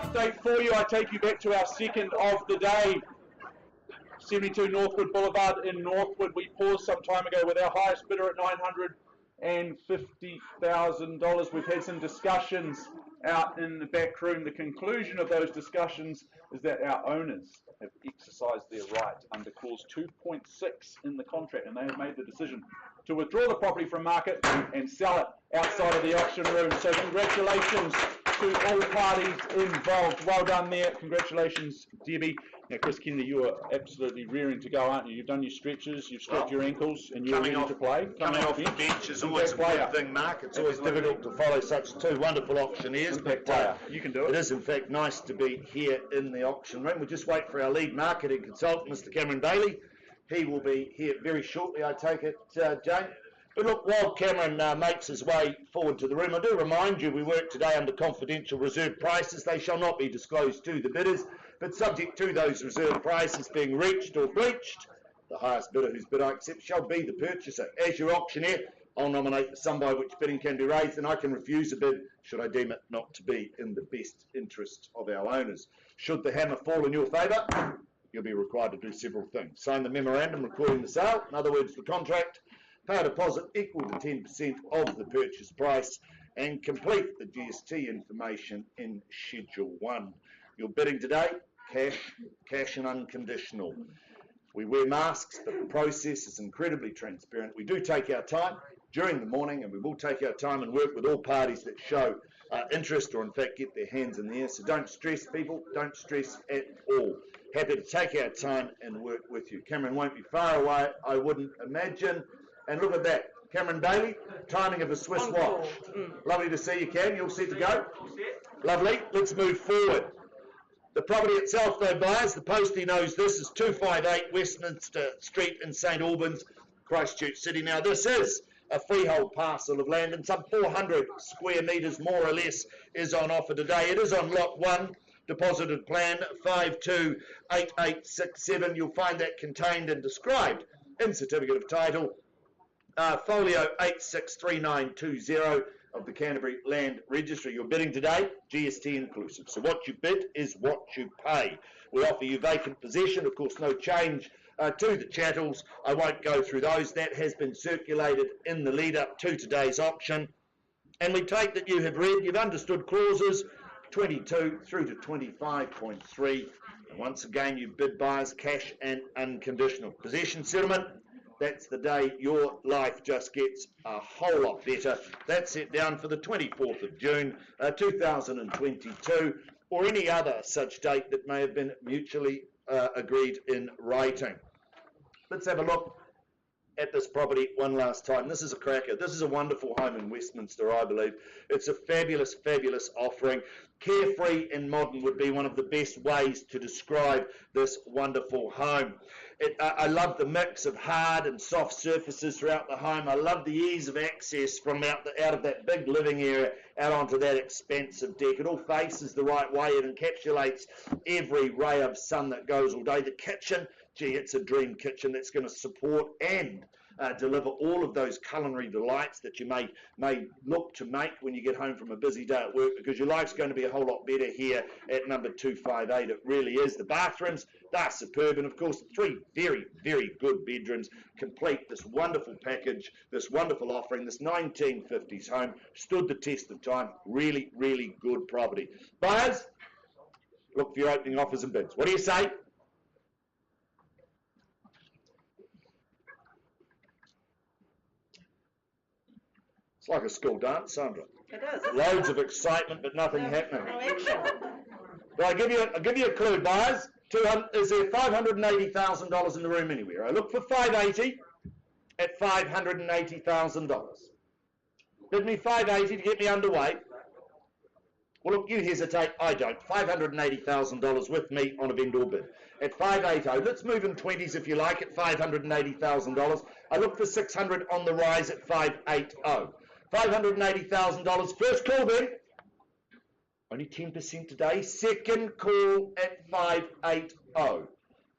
Speaker 2: update for you. I take you back to our second of the day. 72 Northwood Boulevard in Northwood. We paused some time ago with our highest bidder at $950,000. We've had some discussions out in the back room. The conclusion of those discussions is that our owners have exercised their right under clause 2.6 in the contract, and they have made the decision to withdraw the property from market and sell it outside of the auction room. So congratulations to all parties involved. Well done there. Congratulations, Debbie. Now, Chris Kennedy, you are absolutely rearing to go, aren't you? You've done your stretches, you've stretched your ankles, and you're ready to play.
Speaker 3: Coming off the bench is always a good thing, Mark. It's always difficult to follow such two wonderful auctioneers, but
Speaker 2: you can do it.
Speaker 3: It is, in fact, nice to be here in the auction room. We'll just wait for our lead marketing consultant, Mr. Cameron Bailey. He will be here very shortly, I take it, Jane. But look, while Cameron makes his way forward to the room, I do remind you we work today under confidential reserve prices. They shall not be disclosed to the bidders, but subject to those reserve prices being reached or breached, the highest bidder whose bid I accept shall be the purchaser. As your auctioneer, I'll nominate the sum by which bidding can be raised, and I can refuse a bid should I deem it not to be in the best interest of our owners. Should the hammer fall in your favour, you'll be required to do several things. Sign the memorandum recording the sale, in other words, the contract, pay a deposit equal to 10% of the purchase price, and complete the GST information in Schedule 1. Your bidding today, cash and unconditional. We wear masks, but the process is incredibly transparent. We do take our time during the morning, and we will take our time and work with all parties that show interest or in fact get their hands in the air. So don't stress, people, don't stress at all. Happy to take our time and work with you. Cameron won't be far away, I wouldn't imagine. And look at that, Cameron Bailey, timing of a Swiss watch. Lovely to see you, Cam. You all set to go? Lovely. Let's move forward. The property itself, though, buyers, the postie knows this, is 258 Westminster Street in St Albans, Christchurch City. Now, this is a freehold parcel of land, and some 400 square metres, more or less, is on offer today. It is on Lot 1, deposited plan 528867. You'll find that contained and described in Certificate of Title, folio 863920 of the Canterbury Land Registry. Your bidding today, GST inclusive. So what you bid is what you pay. We offer you vacant possession, of course, no change to the chattels. I won't go through those. That has been circulated in the lead up to today's auction. And we take that you have read, you've understood clauses 22 through to 25.3. And once again, you bid buyers, cash and unconditional. Possession settlement, that's the day your life just gets a whole lot better. That's set down for the 24th of June 2022, or any other such date that may have been mutually agreed in writing. Let's have a look at this property one last time. This is a cracker. This is a wonderful home in Westminster, I believe. It's a fabulous, fabulous offering. Carefree and modern would be one of the best ways to describe this wonderful home. I love the mix of hard and soft surfaces throughout the home. I love the ease of access from out of that big living area out onto that expansive deck. It all faces the right way. It encapsulates every ray of sun that goes all day. The kitchen, gee, it's a dream kitchen that's going to support and deliver all of those culinary delights that you may look to make when you get home from a busy day at work, because your life's going to be a whole lot better here at number 258. It really is. The bathrooms, they're superb, and of course 3 very, very good bedrooms complete this wonderful package, this wonderful offering. This 1950s home stood the test of time. Really, really good property. Buyers, look for your opening offers and bids. What do you say? It's like a school dance, Sandra.
Speaker 1: It is.
Speaker 3: Loads of excitement, but nothing happening.
Speaker 1: No action.
Speaker 3: Well, I'll give you a clue, buyers. Is there $580,000 in the room anywhere? I look for 580 at $580,000. Bid me 580 to get me underway. Well, look, you hesitate. I don't. $580,000 with me on a vendor bid at 580. Let's move in 20s if you like at $580,000. I look for 600 on the rise at 580. $580,000. First call then. Only 10% today. Second call at 580.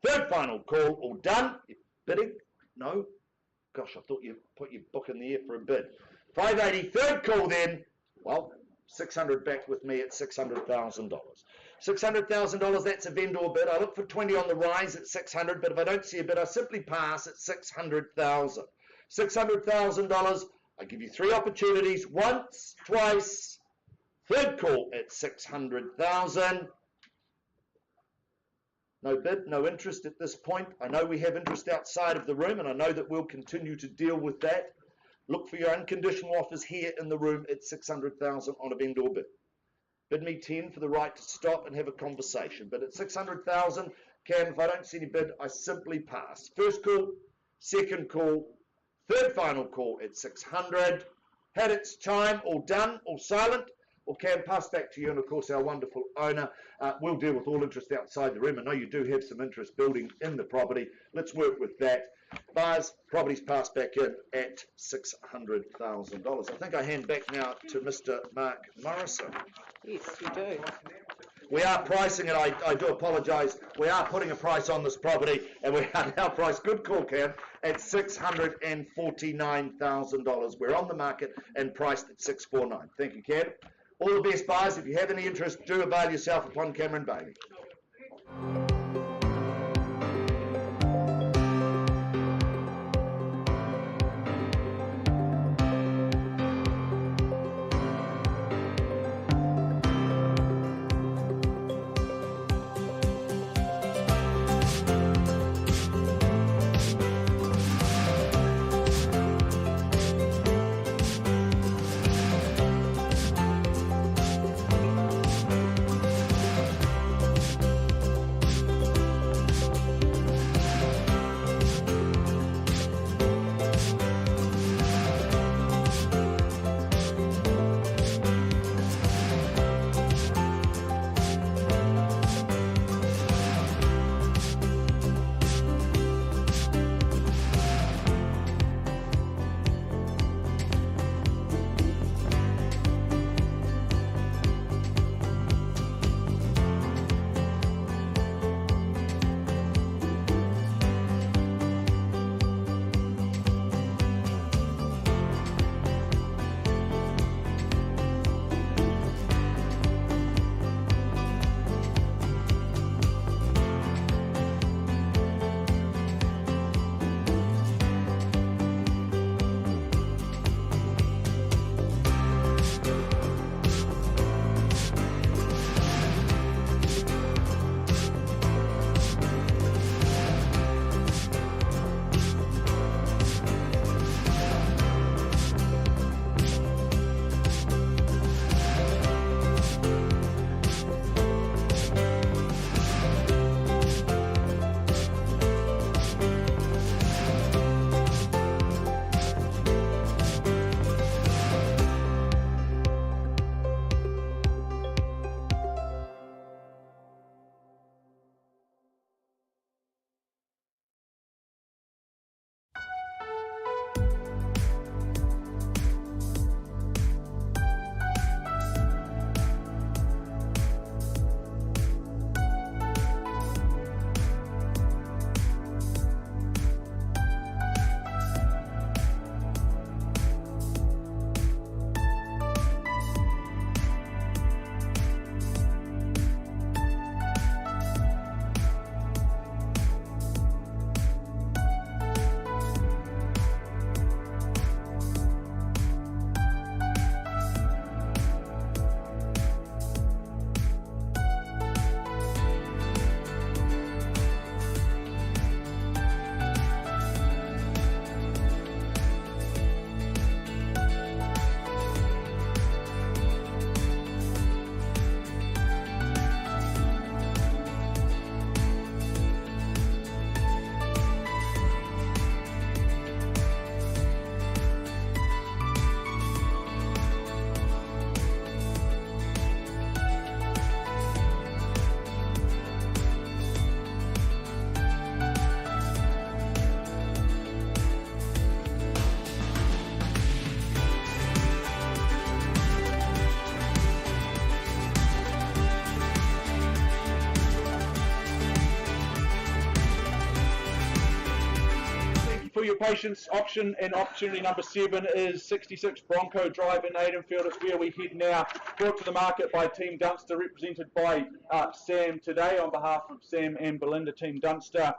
Speaker 3: Third final call. All done. You're bidding? No? Gosh, I thought you put your book in the air for a bid. 580. Third call then. Well, 600 back with me at $600,000. $600,000, that's a vendor bid. I look for 20 on the rise at 600, but if I don't see a bid, I simply pass at 600,000. $600,000, I give you 3 opportunities, once, twice, third call at 600,000. No bid, no interest at this point. I know we have interest outside of the room, and I know that we'll continue to deal with that. Look for your unconditional offers here in the room at 600,000 on a vendor bid. Bid me 10 for the right to stop and have a conversation. But at 600,000, Cam, if I don't see any bid, I simply pass. First call, second call, third final call at 600. Had its time, all done, all silent. Or Cam, pass back to you, and of course our wonderful owner will deal with all interest outside the room. I know you do have some interest building in the property. Let's work with that. Buyers, properties passed back in at $600,000. I think I hand back now to Mr. Mark Morrison.
Speaker 1: Yes, you do.
Speaker 3: We are pricing it, I do apologise, we are putting a price on this property, and we are now priced, good call Cam, at $649,000. We're on the market and priced at $649,000. Thank you, Cam. All the best, buyers. If you have any interest, do avail yourself upon Cameron Bailey.
Speaker 2: your patience. Auction and opportunity number 7 is 66 Bronco Drive in Aidenfield. It's where we head now. Brought to the market by Team Dunster, represented by Sam today. On behalf of Sam and Belinda, Team Dunster,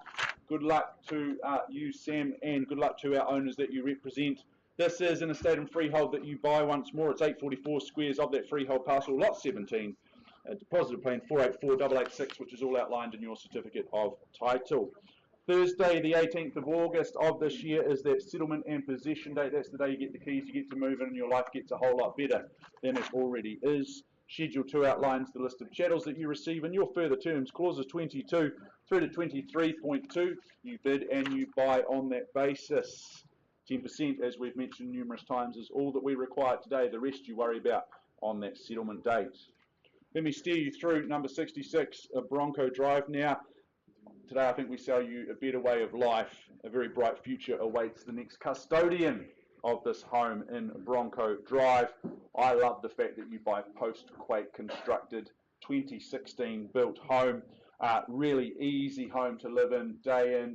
Speaker 2: good luck to you, Sam, and good luck to our owners that you represent. This is an estate and freehold that you buy once more. It's 844 squares of that freehold parcel, lot 17. Deposit of plan 484886, which is all outlined in your certificate of title. Thursday, the 18th of August of this year, is that settlement and possession date. That's the day you get the keys, you get to move in, and your life gets a whole lot better than it already is. Schedule 2 outlines the list of chattels that you receive and your further terms, clauses 22 through to 23.2. You bid and you buy on that basis. 10%, as we've mentioned numerous times, is all that we require today. The rest you worry about on that settlement date. Let me steer you through number 66, Bronco Drive now. Today I think we sell you a better way of life. A very bright future awaits the next custodian of this home in Bronco Drive. I love the fact that you buy post-quake constructed 2016 built home. Really easy home to live in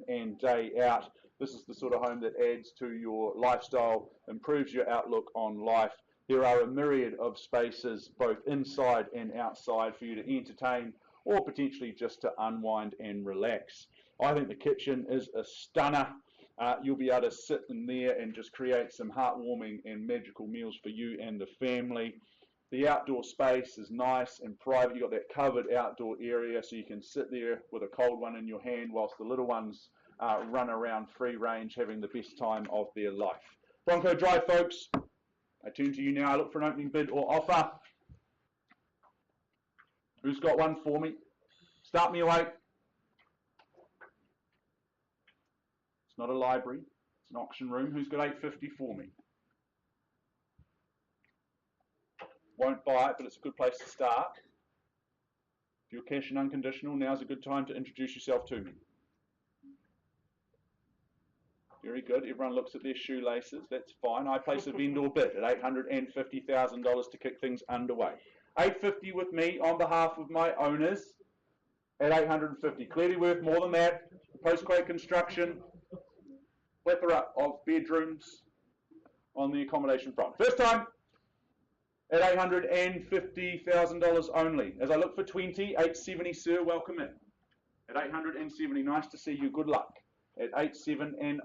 Speaker 2: and day out. This is the sort of home that adds to your lifestyle, improves your outlook on life. There are a myriad of spaces, both inside and outside, for you to entertain or potentially just to unwind and relax. I think the kitchen is a stunner. You'll be able to sit in there and just create some heartwarming and magical meals for you and the family. The outdoor space is nice and private. You've got that covered outdoor area so you can sit there with a cold one in your hand whilst the little ones run around free range having the best time of their life. Bronco Drive, folks. I turn to you now. I look for an opening bid or offer. Who's got one for me? Start me away. It's not a library. It's an auction room. Who's got 850 for me? Won't buy it, but it's a good place to start. If you're cash and unconditional, now's a good time to introduce yourself to me. Very good. Everyone looks at their shoelaces. That's fine. I place a vendor bid at $850,000 to kick things underway. $850 with me on behalf of my owners at $850. Clearly worth more than that. Post-quake construction, plethora of bedrooms on the accommodation front. First time at $850,000 only. As I look for 20, $870, sir, welcome in. At $870, nice to see you. Good luck. At $870.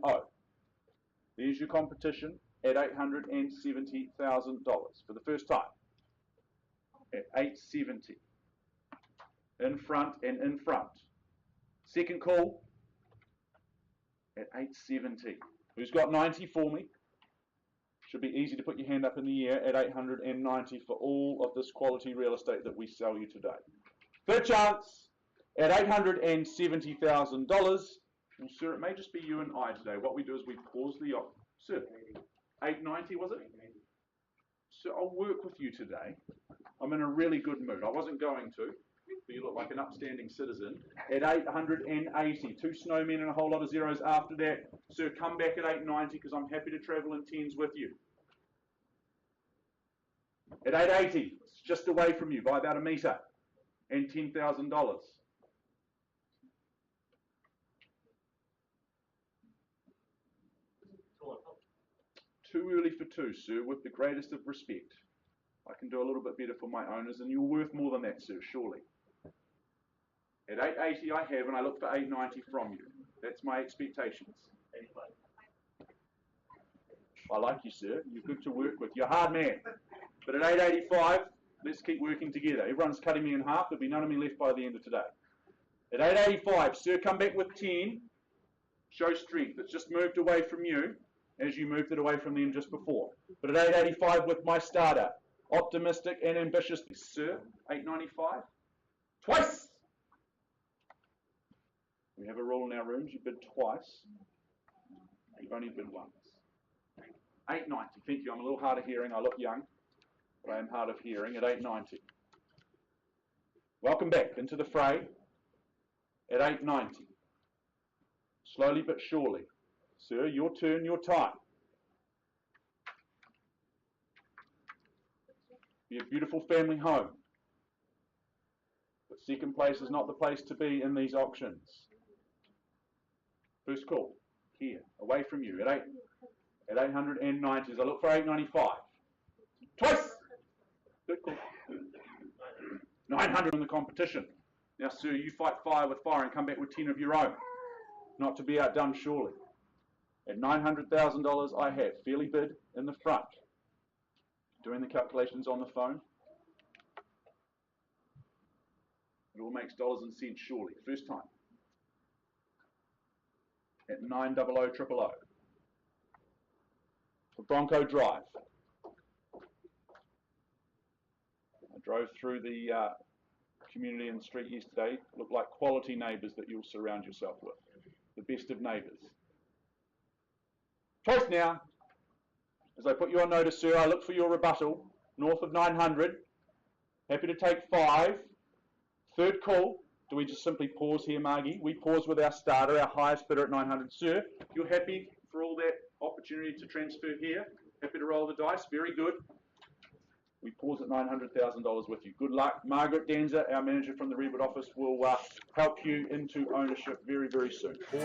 Speaker 2: There's your competition at $870,000 for the first time. At $870. In front and in front. Second call at $870. Who's got 90 for me? Should be easy to put your hand up in the air at $890 for all of this quality real estate that we sell you today. Third chance at $870,000. Well, sir, it may just be you and I today. What we do is we pause the offer. Sir, $890 was it? So I'll work with you today. I'm in a really good mood. I wasn't going to, but you look like an upstanding citizen. At $880, 2 snowmen and a whole lot of zeros after that. Sir, come back at $890 because I'm happy to travel in tens with you. At $880, it's just away from you by about a metre and $10,000. Too early for 2, sir, with the greatest of respect. I can do a little bit better for my owners, and you're worth more than that, sir, surely. At $880 I have, and I look for $890 from you. That's my expectations. I like you, sir. You're good to work with. You're a hard man. But at $885, let's keep working together. Everyone's cutting me in half. There'll be none of me left by the end of today. At $885, sir, come back with 10. Show strength. It's just moved away from you, as you moved it away from them just before. But at $885 with my starter, optimistic and ambitious, sir, $895, twice. We have a rule in our rooms, you bid twice, you've only bid once. $890, thank you, I'm a little hard of hearing, I look young, but I am hard of hearing at $890. Welcome back into the fray at $890. Slowly but surely. Sir, your turn, your time. Be a beautiful family home. But second place is not the place to be in these auctions. First call. here, away from you, at 890. As I look for 895. Twice! Good call. 900 in the competition. Now, sir, you fight fire with fire and come back with 10 of your own. Not to be outdone, surely. At $900,000, I have fairly bid in the front. Doing the calculations on the phone. It all makes dollars and cents, surely. First time. At 900 000. For Bronco Drive. I drove through the community and street yesterday. Looked like quality neighbours that you'll surround yourself with. The best of neighbours. Choice now. As I put you on notice, sir, I look for your rebuttal. North of 900. Happy to take 5. Third call. Do we just simply pause here, Margie? We pause with our starter, our highest bidder at 900. Sir, you're happy for all that opportunity to transfer here? Happy to roll the dice? Very good. We pause at $900,000 with you. Good luck. Margaret Danza, our manager from the Redwood office, will help you into ownership very, very soon. Pause.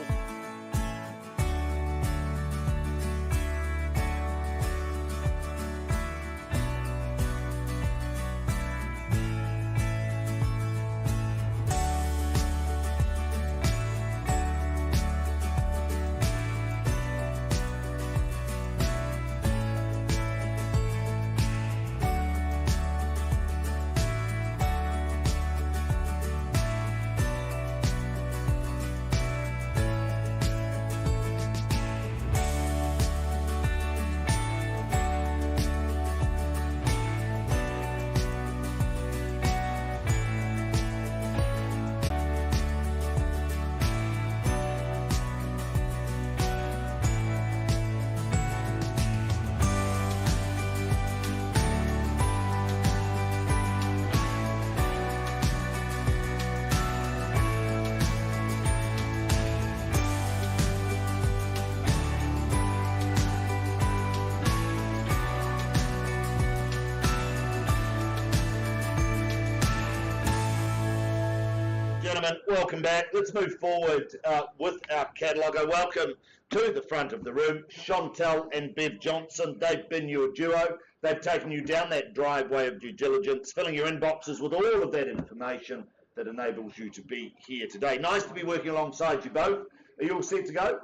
Speaker 3: Welcome back. Let's move forward with our catalogue. I welcome to the front of the room Chantel and Bev Johnson. They've been your duo. They've taken you down that driveway of due diligence, filling your inboxes with all of that information that enables you to be here today. Nice to be working alongside you both. Are you all set to go?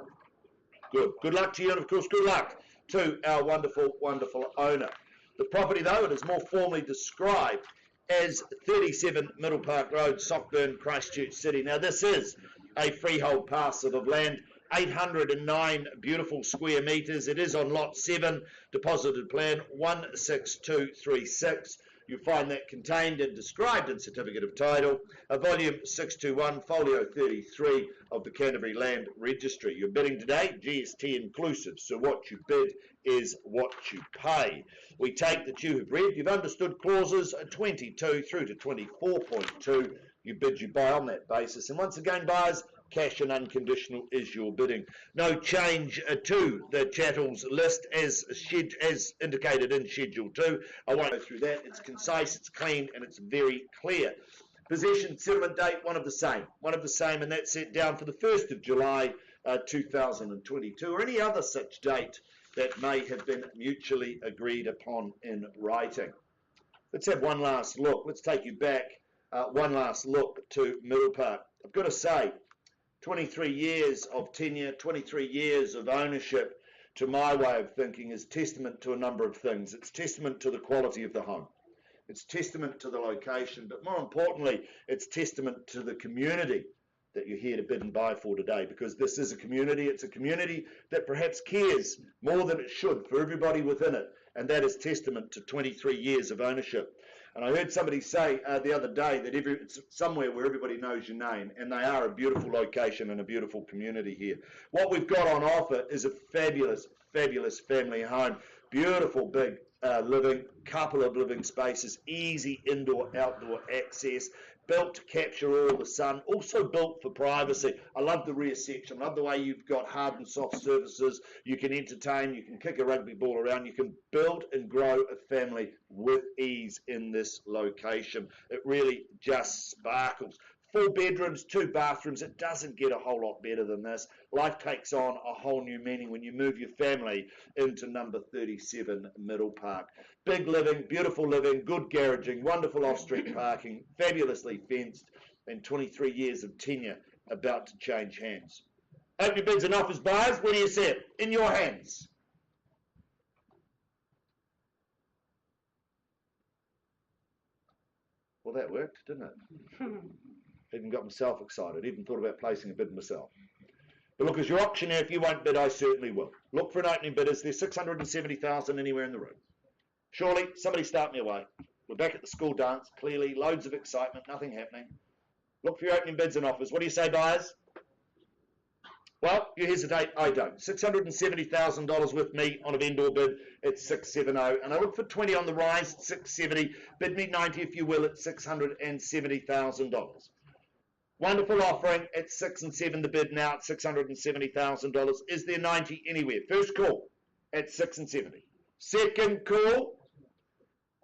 Speaker 3: Good. Good luck to you, and of course, good luck to our wonderful, wonderful owner. The property, though, it is more formally described as 37 Middlepark Road, Sockburn, Christchurch City. Now, this is a freehold parcel of land, 809 beautiful square metres. It is on Lot 7, deposited plan 16236. You'll find that contained and described in Certificate of Title, volume 621, folio 33 of the Canterbury Land Registry. You're bidding today, GST inclusive, so what you bid is what you pay. We take that you have read, you've understood clauses 22 through to 24.2. You bid, you buy on that basis. And once again, buyers, cash and unconditional is your bidding. No change to the chattels list as indicated in Schedule 2. I won't go through that. It's concise, it's clean, and it's very clear. Possession settlement date, one of the same, and that's set down for the 1st of July 2022, or any other such date that may have been mutually agreed upon in writing. Let's have one last look. Let's take you back one last look to Middlepark. I've got to say, 23 years of tenure, 23 years of ownership, to my way of thinking, is testament to a number of things. It's testament to the quality of the home. It's testament to the location, but more importantly, it's testament to the community that you're here to bid and buy for today, because this is a community. It's a community that perhaps cares more than it should for everybody within it, and that is testament to 23 years of ownership. And I heard somebody say the other day that it's somewhere where everybody knows your name, and they are a beautiful location and a beautiful community here. What we've got on offer is a fabulous, fabulous family home. Beautiful big living, couple of living spaces, easy indoor-outdoor access, built to capture all the sun, also built for privacy. I love the rear section. I love the way you've got hard and soft surfaces. You can entertain, you can kick a rugby ball around, you can build and grow a family with ease in this location. It really just sparkles. 4 bedrooms, 2 bathrooms. It doesn't get a whole lot better than this. Life takes on a whole new meaning when you move your family into number 37 Middlepark. Big living, beautiful living, good garaging, wonderful off-street parking, fabulously fenced, and 23 years of tenure about to change hands. Open your bids and offers, buyers. Where do you see it? In your hands. Well, that worked, didn't it? Even got myself excited. Even thought about placing a bid myself. But look, as your auctioneer, if you won't bid, I certainly will. Look for an opening bid. Is there 670,000 anywhere in the room? Surely, somebody start me away. We're back at the school dance. Clearly, loads of excitement. Nothing happening. Look for your opening bids and offers. What do you say, buyers? Well, you hesitate. I don't. $670,000 with me on a vendor bid at 670, and I look for 20 on the rise at 670. Bid me 90 if you will at $670,000. Wonderful offering at 6 and 7. The bid now at $670,000. Is there 90 anywhere? First call at 6 and 70. Second call.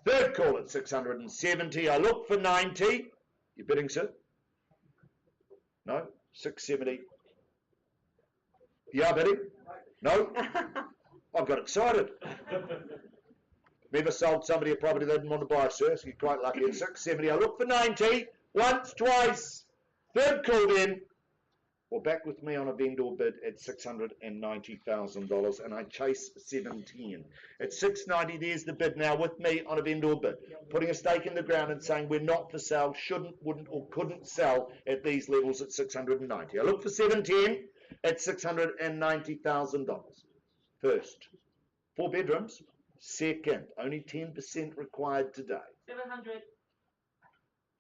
Speaker 3: Third call at 670. I look for 90. You bidding, sir? No? 670. Yeah, bidding? No? I got excited. Never sold somebody a property they didn't want to buy, sir, so you're quite lucky. At 670, I look for 90. Once, twice. Third call then. Or back with me on a vendor bid at $690,000, and I chase 710. At 690, there's the bid now with me on a vendor bid. Putting a stake in the ground and saying we're not for sale, shouldn't, wouldn't, or couldn't sell at these levels at 690. I look for 710 at $690,000. First. 4 bedrooms. Second. Only 10% required today.
Speaker 5: 700.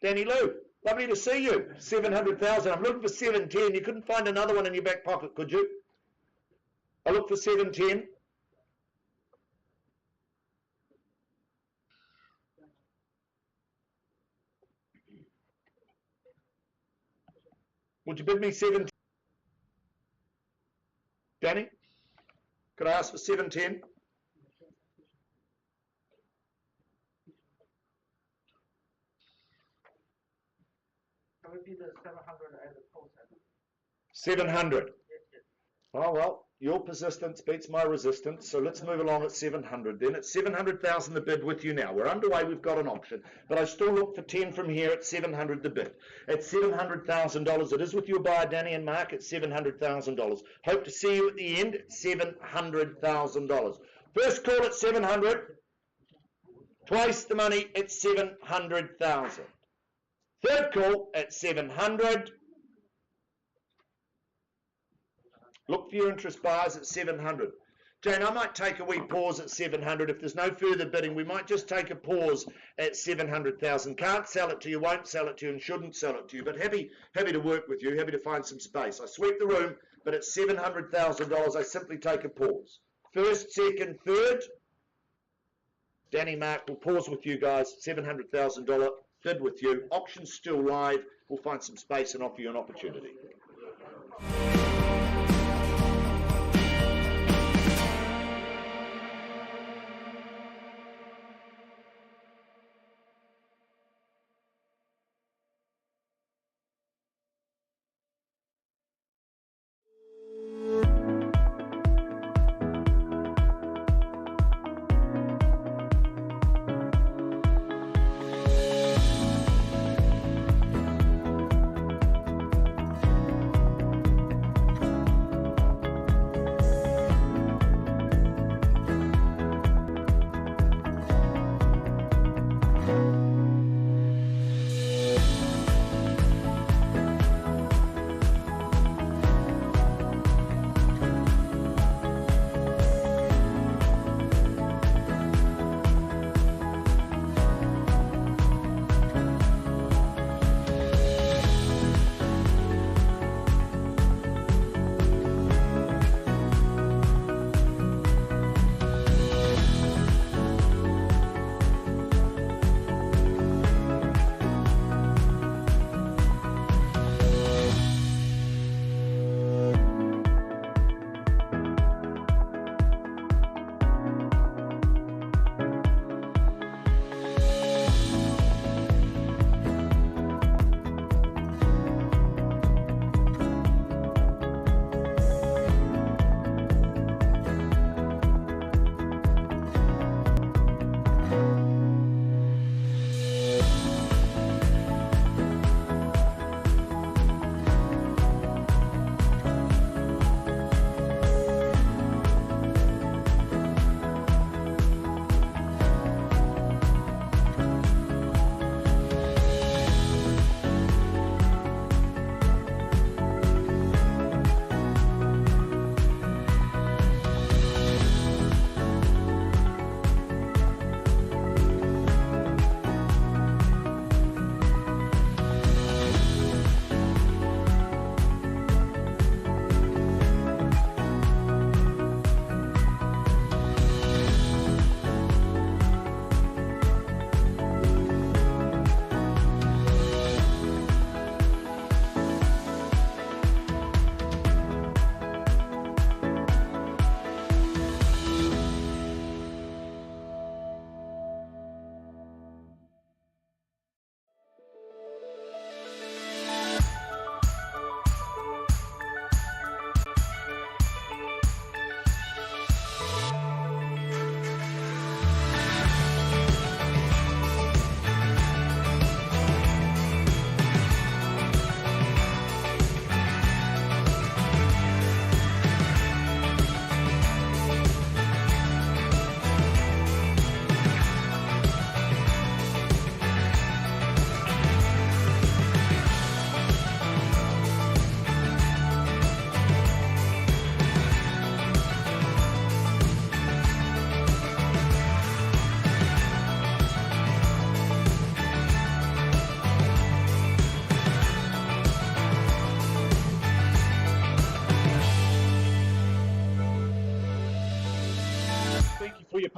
Speaker 3: Danny Lou. Lovely to see you. 700,000. I'm looking for 710. You couldn't find another one in your back pocket, could you? I look for 710. Would you bid me 710? Danny? Could I ask for 710?
Speaker 6: That would be the 700 as opposed to
Speaker 3: 700. Oh, well, your persistence beats my resistance, so let's move along at 700 then. It's 700,000 the bid with you now. We're underway, we've got an auction, but I still look for 10 from here at 700 the bid. At $700,000, it is with your buyer, Danny and Mark, at $700,000. Hope to see you at the end at $700,000. First call at 700, twice the money at 700,000. Third call at 700. Look for your interest buyers at 700. Jane, I might take a wee pause at 700. If there's no further bidding, we might just take a pause at 700,000. Can't sell it to you, won't sell it to you, and shouldn't sell it to you. But happy to work with you, happy to find some space. I sweep the room, but at $700,000, I simply take a pause. First, second, third. Danny, Mark, we'll pause with you guys. $700,000 bid with you. Auction's still live. We'll find some space and offer you an opportunity.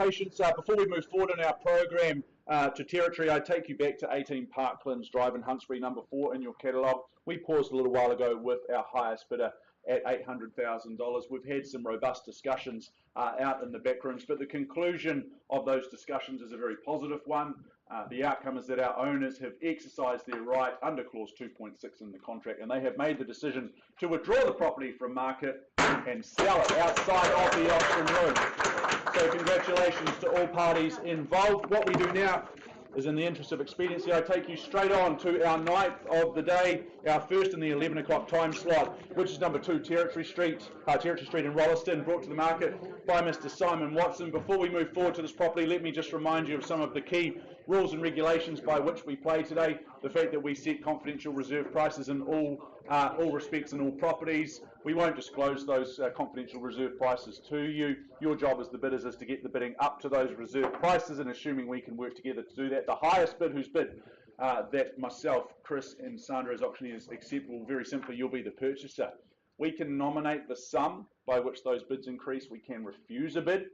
Speaker 2: patience. Before we move forward in our program to territory, I take you back to 18 Parklands Drive in Huntsbury, number 4 in your catalogue. We paused a little while ago with our highest bidder at $800,000. We've had some robust discussions out in the back rooms, but the conclusion of those discussions is a very positive one. The outcome is that our owners have exercised their right under clause 2.6 in the contract, and they have made the decision to withdraw the property from market and sell it outside of the auction room. So congratulations to all parties involved. What we do now is, in the interest of expediency, I take you straight on to our ninth of the day, our first in the 11 o'clock time slot, which is number 2 Territory Street in Rolleston, brought to the market by Mr. Simon Watson. Before we move forward to this property, let me just remind you of some of the key rules and regulations by which we play today. The fact that we set confidential reserve prices in all respects in all properties. We won't disclose those confidential reserve prices to you. Your job as the bidders is to get the bidding up to those reserve prices, and assuming we can work together to do that, the highest bid who's bid that myself, Chris and Sandra as auctioneers accept, will very simply, you'll be the purchaser. We can nominate the sum by which those bids increase. We can refuse a bid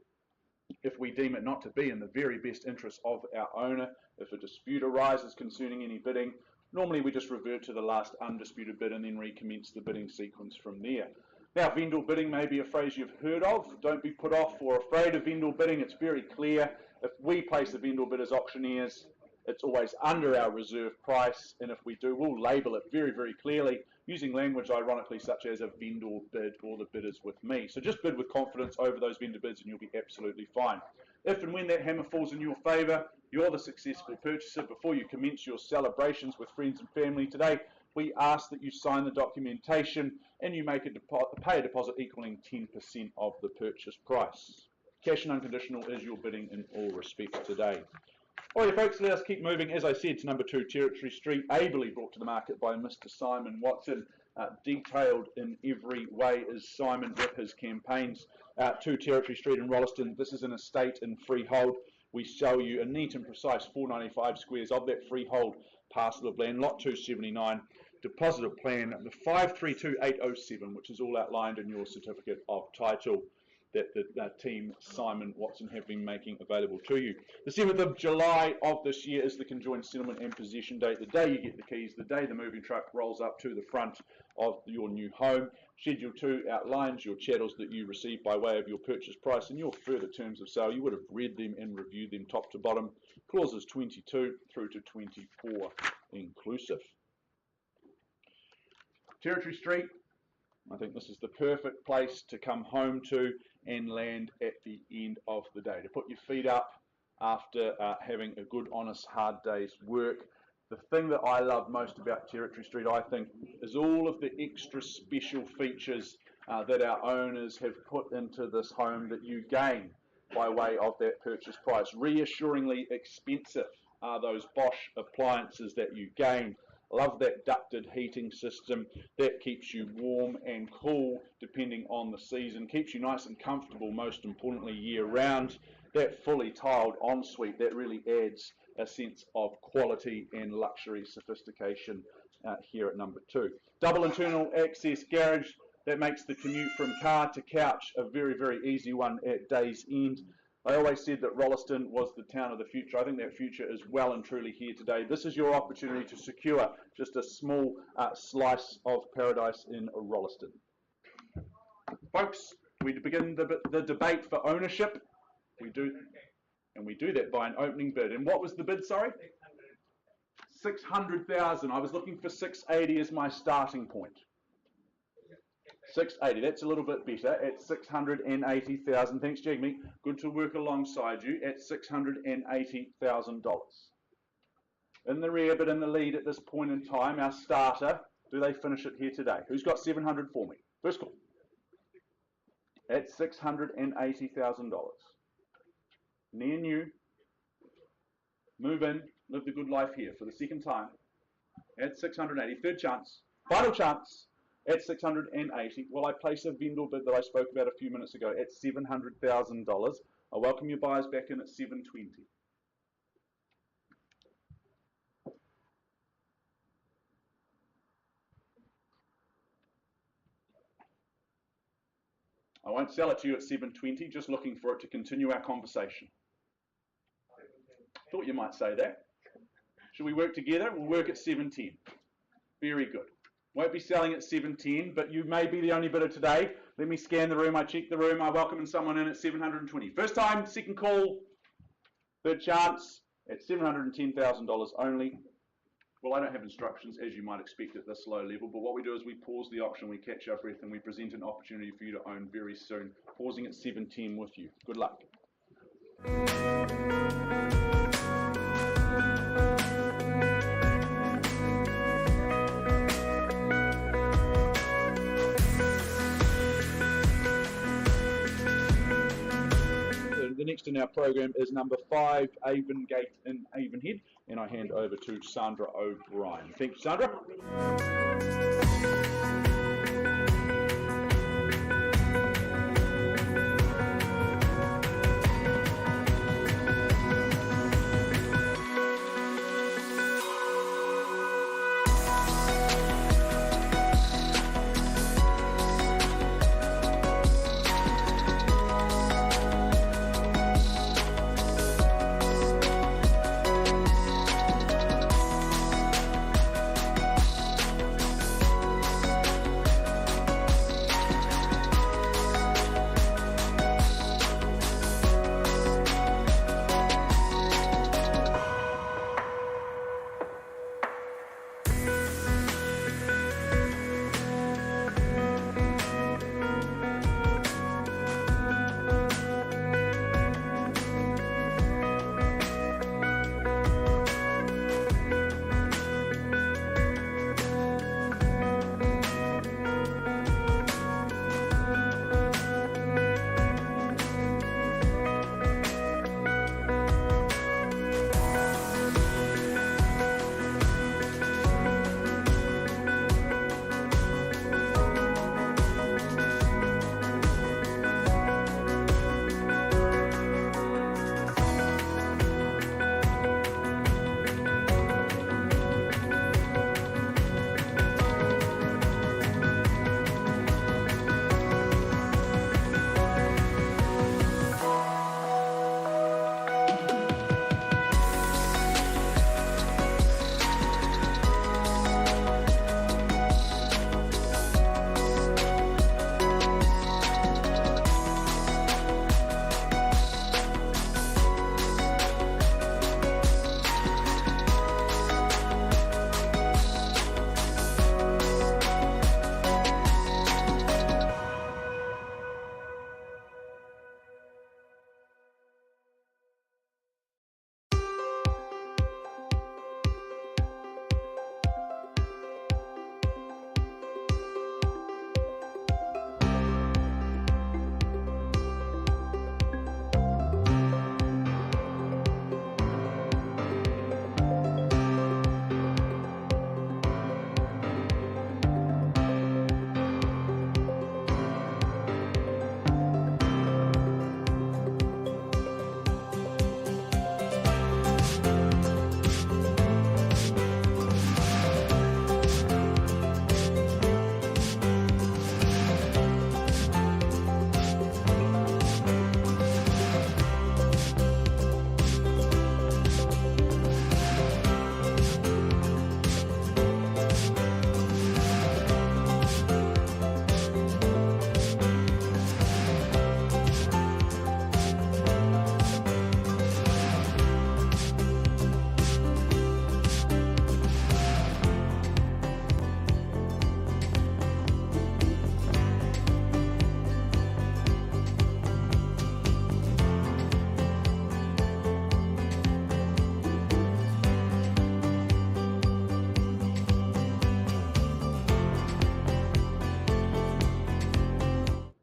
Speaker 2: if we deem it not to be in the very best interest of our owner. If a dispute arises concerning any bidding, normally we just revert to the last undisputed bid and then recommence the bidding sequence from there. Now, vendor bidding may be a phrase you've heard of. Don't be put off or afraid of vendor bidding. It's very clear. If we place a vendor bid as auctioneers, it's always under our reserve price, and if we do, we'll label it very, very clearly, using language ironically such as a vendor bid or the bid is with me. So just bid with confidence over those vendor bids and you'll be absolutely fine. If and when that hammer falls in your favour, you're the successful purchaser. Before you commence your celebrations with friends and family today, we ask that you sign the documentation and you make pay a deposit equaling 10% of the purchase price. Cash and unconditional is your bidding in all respects today. All right, folks, let us keep moving, as I said, to number 2 Territory Street, ably brought to the market by Mr. Simon Watson. Detailed in every way is Simon with his campaigns. 2 Territory Street in Rolleston. This is an estate in freehold. We show you a neat and precise 495 squares of that freehold parcel of land, lot 279, deposit of plan, the 532807, which is all outlined in your certificate of title that the team Simon Watson have been making available to you. The 7th of July of this year is the conjoined settlement and possession date, the day you get the keys, the day the moving truck rolls up to the front of your new home. Schedule 2 outlines your chattels that you receive by way of your purchase price and your further terms of sale. You would have read them and reviewed them top to bottom, clauses 22 through to 24 inclusive. Territory Street, I think this is the perfect place to come home to and land at the end of the day, to put your feet up after having a good, honest, hard day's work. The thing that I love most about Territory Street, I think, is all of the extra special features that our owners have put into this home that you gain by way of that purchase price. Reassuringly expensive are those Bosch appliances that you gain. Love that ducted heating system that keeps you warm and cool depending on the season, keeps you nice and comfortable, most importantly, year round. That fully tiled ensuite, that really adds a sense of quality and luxury sophistication here at number 2. Double internal access garage, that makes the commute from car to couch a very, very easy one at day's end. I always said that Rolleston was the town of the future. I think that future is well and truly here today. This is your opportunity to secure just a small slice of paradise in Rolleston. Folks, we begin the debate for ownership. We do that by an opening bid. And what was the bid, sorry? 600,000. I was looking for 680 as my starting point. 680, that's a little bit better at 680,000. Thanks, Jigme. Good to work alongside you at $680,000. In the rear, but in the lead at this point in time, our starter, do they finish it here today? Who's got 700 for me? First call. At $680,000. Near new. Move in, live the good life here for the second time. At 680, third chance, final chance. At 680, well, I place a vendor bid that I spoke about a few minutes ago at $700,000. I welcome your buyers back in at 720. I won't sell it to you at 720, just looking for it to continue our conversation. Thought you might say that. Should we work together? We'll work at 710. Very good. Won't be selling at 710, but you may be the only bidder today. Let me scan the room. I check the room. I welcome someone in at 720. First time, second call, third chance at $710,000 only. Well, I don't have instructions, as you might expect at this low level, but what we do is we pause the auction, we catch our breath, and we present an opportunity for you to own very soon, pausing at 710 with you. Good luck. The next in our program is number 5, Avondale Gate in Avonhead, and I hand over to Sandra O'Brien. Thank you, Sandra.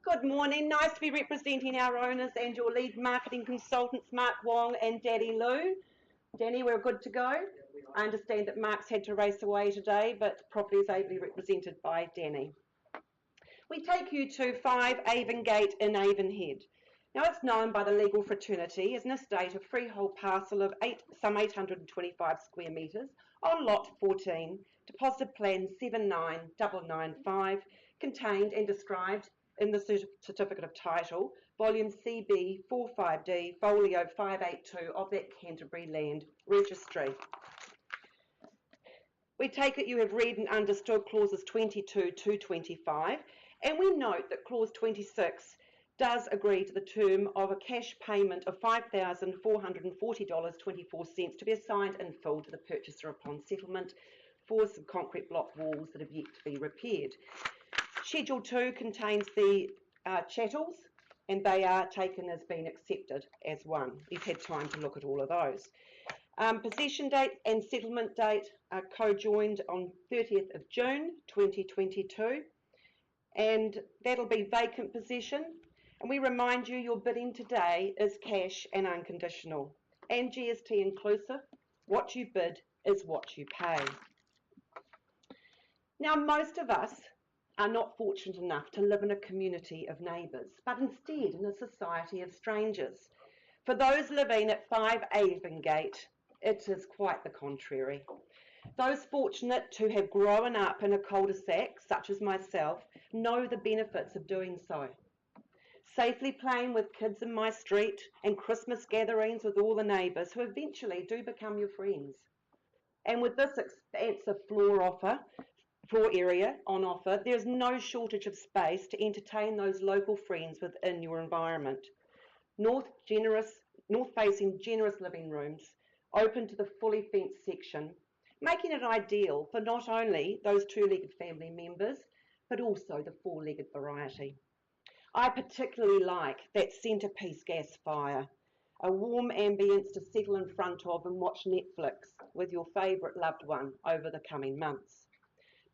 Speaker 1: Good morning. Nice to be representing our owners and your lead marketing consultants, Mark Wong and Danny Lou. Danny, we're good to go. I understand that Mark's had to race away today, but property is ably represented by Danny. We take you to 5 Avon Gate in Avonhead. Now, it's known by the legal fraternity as an estate of freehold parcel of some 825 square metres on lot 14, deposit plan 79995, contained and described in the certificate of title, volume CB 45D, folio 582 of that Canterbury Land Registry. We take it you have read and understood clauses 22 to 25, and we note that clause 26 does agree to the term of a cash payment of $5,440.24 to be assigned in full to the purchaser upon settlement for some concrete block walls that have yet to be repaired. Schedule 2 contains the chattels, and they are taken as being accepted as one. You've had time to look at all of those. Possession date and settlement date are co-joined on 30th of June 2022, and that'll be vacant possession. And we remind you your bidding today is cash and unconditional, and GST inclusive. What you bid is what you pay. Now, most of us are not fortunate enough to live in a community of neighbours, but instead in a society of strangers. For those living at 5 Avondale Gate, it is quite the contrary. Those fortunate to have grown up in a cul-de-sac, such as myself, know the benefits of doing so. Safely playing with kids in my street and Christmas gatherings with all the neighbours who eventually do become your friends. And with this expansive floor area on offer, there's no shortage of space to entertain those local friends within your environment. North-facing generous living rooms, open to the fully fenced section, making it ideal for not only those two-legged family members, but also the four-legged variety. I particularly like that centrepiece gas fire, a warm ambience to settle in front of and watch Netflix with your favourite loved one over the coming months.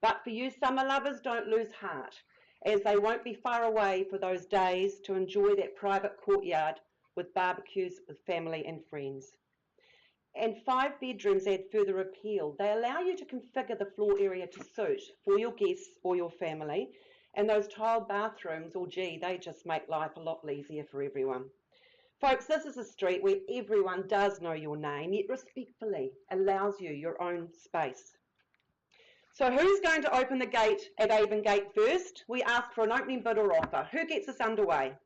Speaker 1: But for you summer lovers, don't lose heart, as they won't be far away for those days to enjoy that private courtyard with barbecues with family and friends. And 5 bedrooms add further appeal. They allow you to configure the floor area to suit for your guests or your family. And those tiled bathrooms, oh gee, they just make life a lot easier for everyone. Folks, this is a street where everyone does know your name, yet respectfully allows you your own space. So who's going to open the gate at Avon Gate first? We ask for an opening bid or offer. Who gets us underway?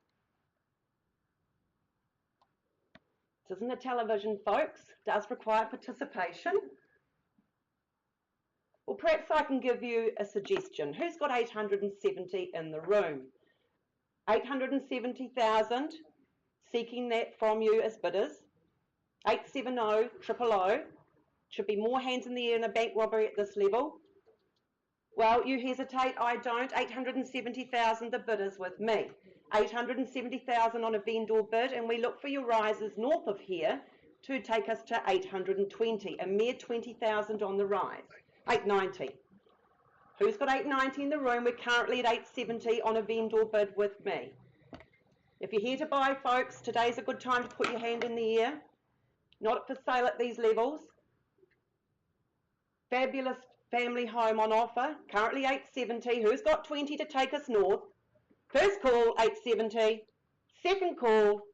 Speaker 1: This isn't a television, folks. It does require participation. Well, perhaps I can give you a suggestion. Who's got 870 in the room? 870,000, seeking that from you as bidders. 870, 000. Should be more hands in the air in a bank robbery at this level. Well, you hesitate, I don't. 870,000, the bidders with me. 870,000 on a vendor bid, and we look for your risers north of here to take us to 820, a mere 20,000 on the rise. 890. Who's got 890 in the room? We're currently at 870 on a vendor bid with me. If you're here to buy, folks, today's a good time to put your hand in the air. Not for sale at these levels. Fabulous family home on offer, currently 870. Who's got 20 to take us north? First call, 870. Second call.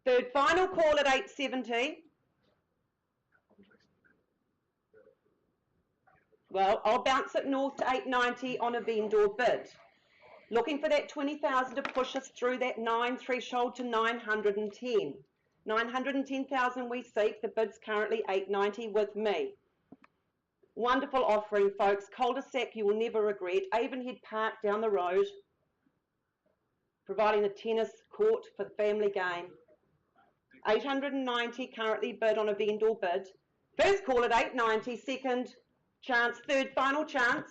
Speaker 1: Third final call at 870. Well, I'll bounce it north to 890 on a vendor bid. Looking for that 20,000 to push us through that 9 threshold to 910. 910,000 we seek. The bid's currently 890 with me. Wonderful offering, folks. Cul-de-sac you will never regret. Avonhead Park down the road, providing a tennis court for the family game. 890 currently bid on a vendor bid. First call at 890, second chance, third final chance.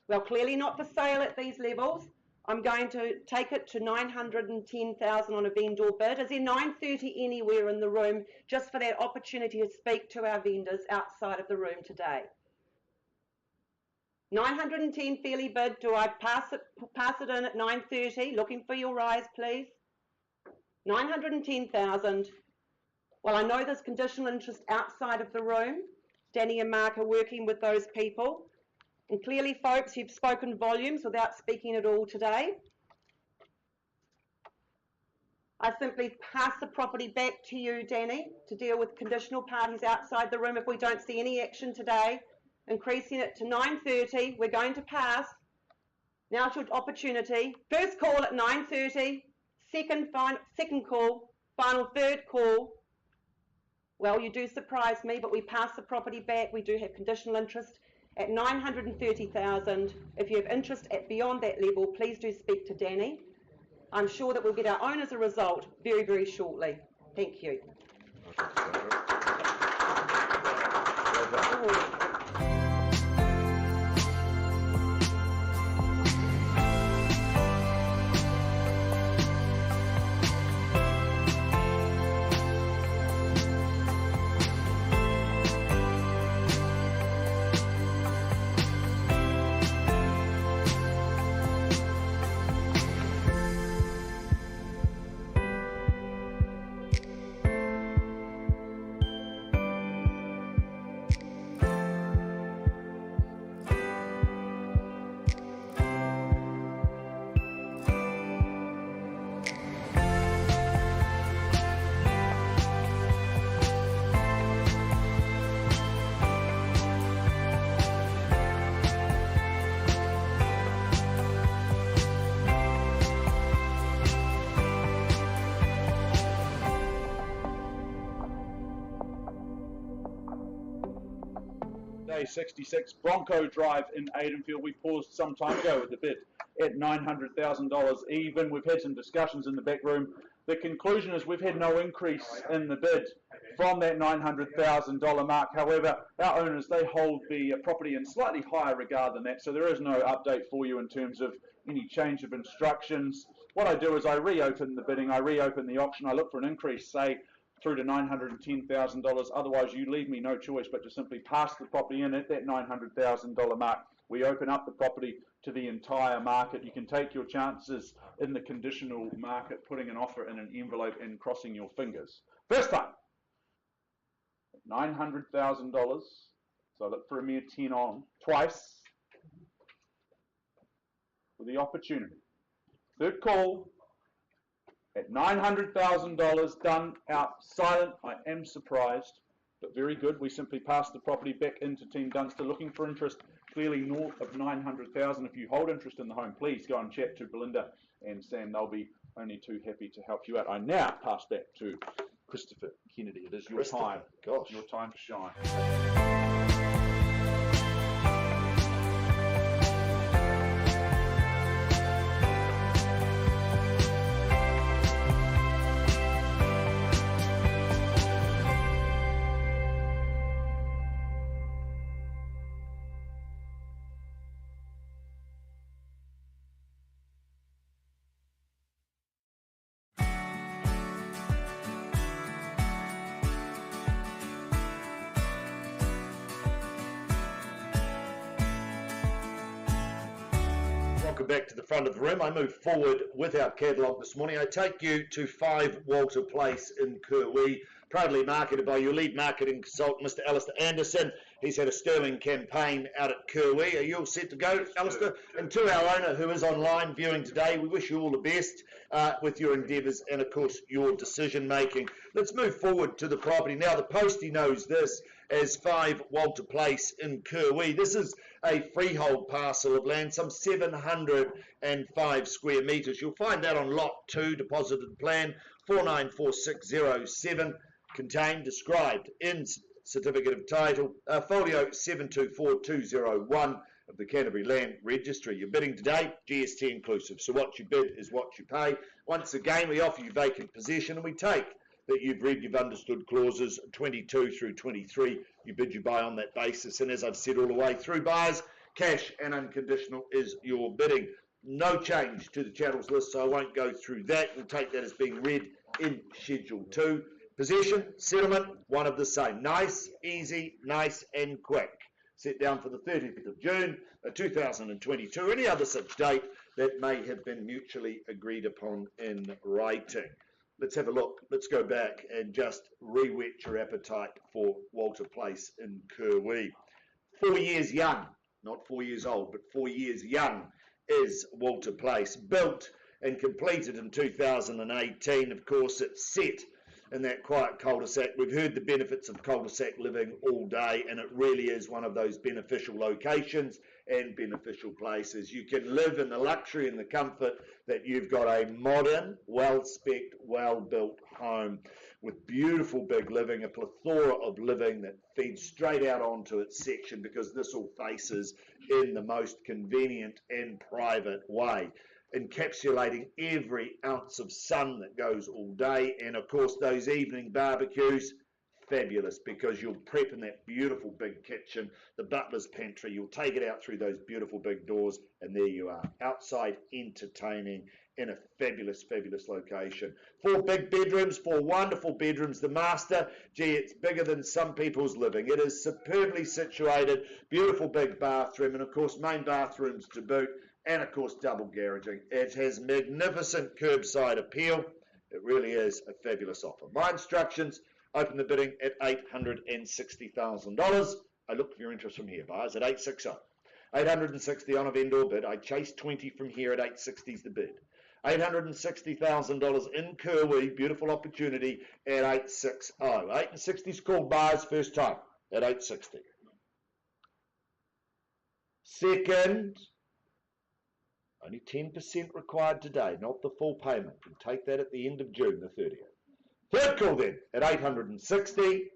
Speaker 1: Well, clearly not for sale at these levels. I'm going to take it to 910,000 on a vendor bid. Is there 930 anywhere in the room just for that opportunity to speak to our vendors outside of the room today? 910 fairly bid. Do I pass it in at 930? Looking for your rise, please. 910,000. Well, I know there's conditional interest outside of the room. Danny and Mark are working with those people. And clearly, folks, you've spoken volumes without speaking at all today. I simply pass the property back to you, Danny, to deal with conditional parties outside the room if we don't see any action today. increasing it to 9:30. We're going to pass. Now's your opportunity. First call at 9:30, second call, final third call. Well, you do surprise me, but we pass the property back. We do have conditional interest at 930,000. If you have interest at beyond that level, please do speak to Danny. I'm sure that we'll get our own as a result very, very shortly. Thank you.
Speaker 2: Day 66, Bronco Drive in Aidenfield. We paused some time ago with the bid at $900,000 even. We've had some discussions in the back room. The conclusion is we've had no increase in the bid from that $900,000 mark. However, our owners, they hold the property in slightly higher regard than that, so there is no update for you in terms of any change of instructions. What I do is I reopen the bidding, I reopen the auction, I look for an increase, say, through to $910,000. Otherwise, you leave me no choice but to simply pass the property in at that $900,000 mark. We open up the property to the entire market. You can take your chances in the conditional market, putting an offer in an envelope and crossing your fingers. First time, $900,000. So I look for a mere 10 on twice for the opportunity. Third call. At $900,000, done out silent. I am surprised, but very good. We simply passed the property back into Team Dunster, looking for interest clearly north of $900,000. If you hold interest in the home, please go and chat to Belinda and Sam. They'll be only too happy to help you out. I now pass back to Christopher Kennedy. It is your time.
Speaker 3: Gosh.
Speaker 2: Your time to shine.
Speaker 3: Welcome back to the front of the room. I move forward with our catalogue this morning. I take you to 5 Walter Place in Kerwee, proudly marketed by your lead marketing consultant, Mr. Alistair Anderson. He's had a sterling campaign out at Kerwee. Are you all set to go, Alistair? And to our owner who is online viewing today, we wish you all the best with your endeavours and, of course, your decision making. Let's move forward to the property. Now, the postie knows this as 5 Walter Place in Kerwee. This is a freehold parcel of land, some 705 square metres. You'll find that on Lot 2, deposited plan 494607, contained, described in Certificate of Title, folio 724201 of the Canterbury Land Registry. You're bidding today, GST inclusive. So what you bid is what you pay. Once again, we offer you vacant possession, and we take that you've read, you've understood clauses 22 through 23. You bid, you buy on that basis. And as I've said all the way through, buyers, cash and unconditional is your bidding. No change to the channels list, so I won't go through that. We'll take that as being read in Schedule 2. Possession, settlement, one of the same. Nice, easy, nice and quick. Set down for the 30th of June 2022, any other such date that may have been mutually agreed upon in writing. Let's have a look. Let's go back and just re-whet your appetite for Walter Place in Kerwee. 4 years young, not 4 years old, but 4 years young is Walter Place. Built and completed in 2018. Of course, it's set in that quiet cul-de-sac. We've heard the benefits of cul-de-sac living all day, and it really is one of those beneficial locations and beneficial places. You can live in the luxury and the comfort that you've got a modern, well-specced, well-built home with beautiful big living, a plethora of living that feeds straight out onto its section, because this all faces in the most convenient and private way, encapsulating every ounce of sun that goes all day. And of course those evening barbecues, fabulous, because you'll prep in that beautiful big kitchen, the butler's pantry. You'll take it out through those beautiful big doors, and there you are, outside entertaining in a fabulous, fabulous location. 4 big bedrooms, 4 wonderful bedrooms. The master, gee, it's bigger than some people's living. It is superbly situated, beautiful big bathroom, and of course main bathrooms to boot, and of course double garaging. It has magnificent curbside appeal. It really is a fabulous offer. My instructions: open the bidding at $860,000. I look for your interest from here, buyers, at 860. 860 on a vendor bid. I chase 20 from here at 860's the bid. $860,000 in Kerwee, beautiful opportunity at 860. 860's called, buyers, first time at 860. Second, only 10% required today, not the full payment. We'll take that at the end of June, the 30th. Third call then at 860.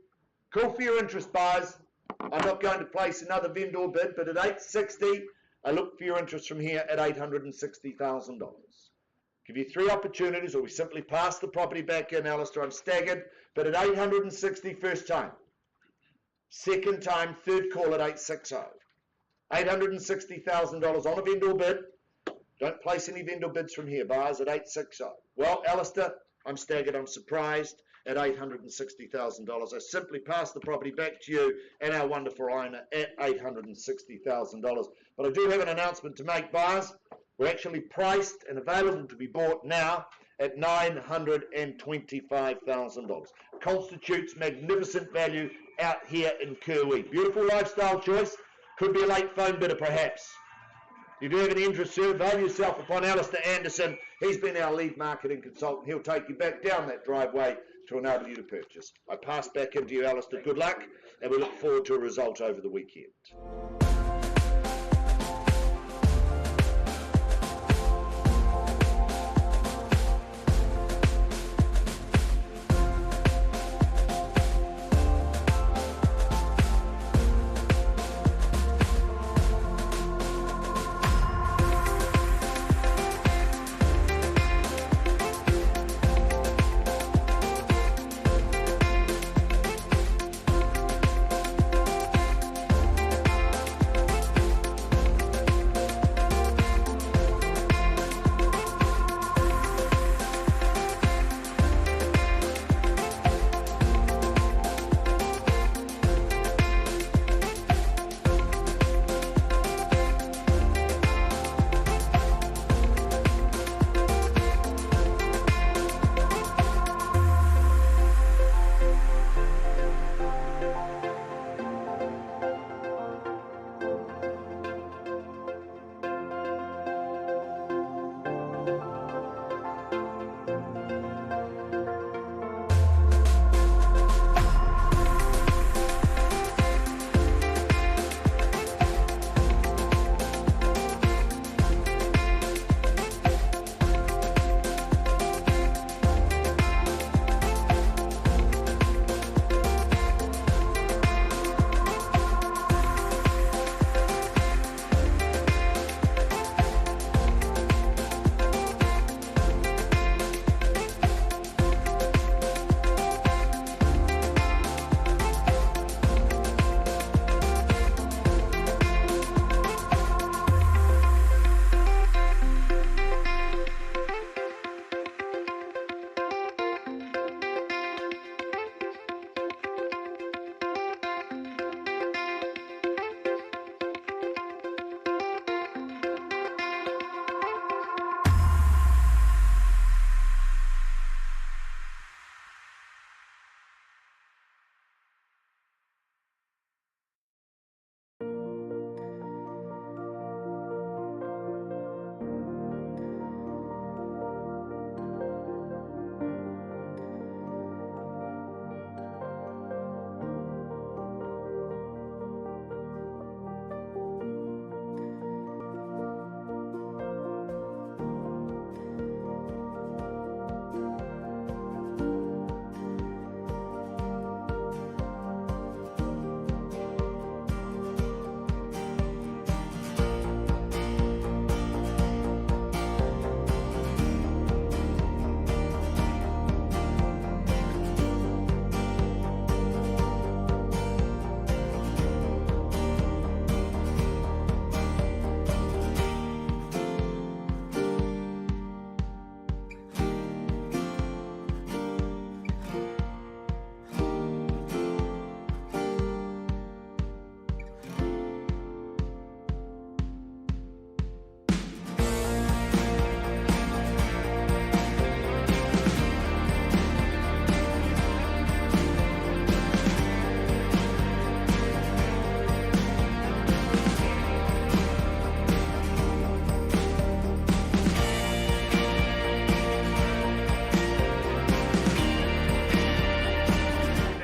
Speaker 3: Call for your interest, buyers. I'm not going to place another vendor bid, but at 860, I look for your interest from here at $860,000. Give you 3 opportunities, or we simply pass the property back in. Alistair, I'm staggered, but at 860, first time. Second time, third call at 860. $860,000 on a vendor bid. Don't place any vendor bids from here, buyers, at 860. Well, Alistair, I'm staggered, I'm surprised at $860,000. I simply pass the property back to you and our wonderful owner at $860,000. But I do have an announcement to make, buyers. We're actually priced and available to be bought now at $925,000. Constitutes magnificent value out here in Kerwee. Beautiful lifestyle choice. Could be a late phone bidder, perhaps. If you do have any interest, sir, avail yourself upon Alistair Anderson. He's been our lead marketing consultant. He'll take you back down that driveway to enable you to purchase. I pass back into you, Alistair. Good luck, and we look forward to a result over the weekend.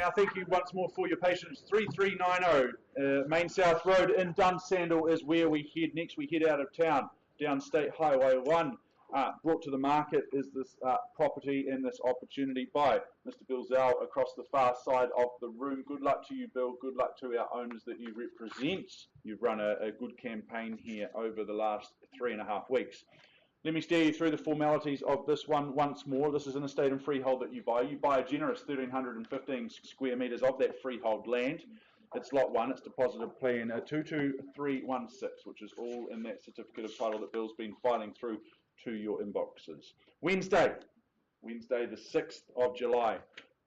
Speaker 2: now, thank you once more for your patience. 3390 Main South Road in Dunsandel is where we head next. We head out of town, down State Highway 1. Brought to the market is this property and this opportunity by Mr. Bill Zell across the far side of the room. Good luck to you, Bill. Good luck to our owners that you represent. You've run a good campaign here over the last 3.5 weeks. Let me steer you through the formalities of this one once more. This is an estate and freehold that you buy. You buy a generous 1,315 square metres of that freehold land. It's lot 1. It's deposited plan 22316, which is all in that certificate of title that Bill's been filing through to your inboxes. Wednesday the 6th of July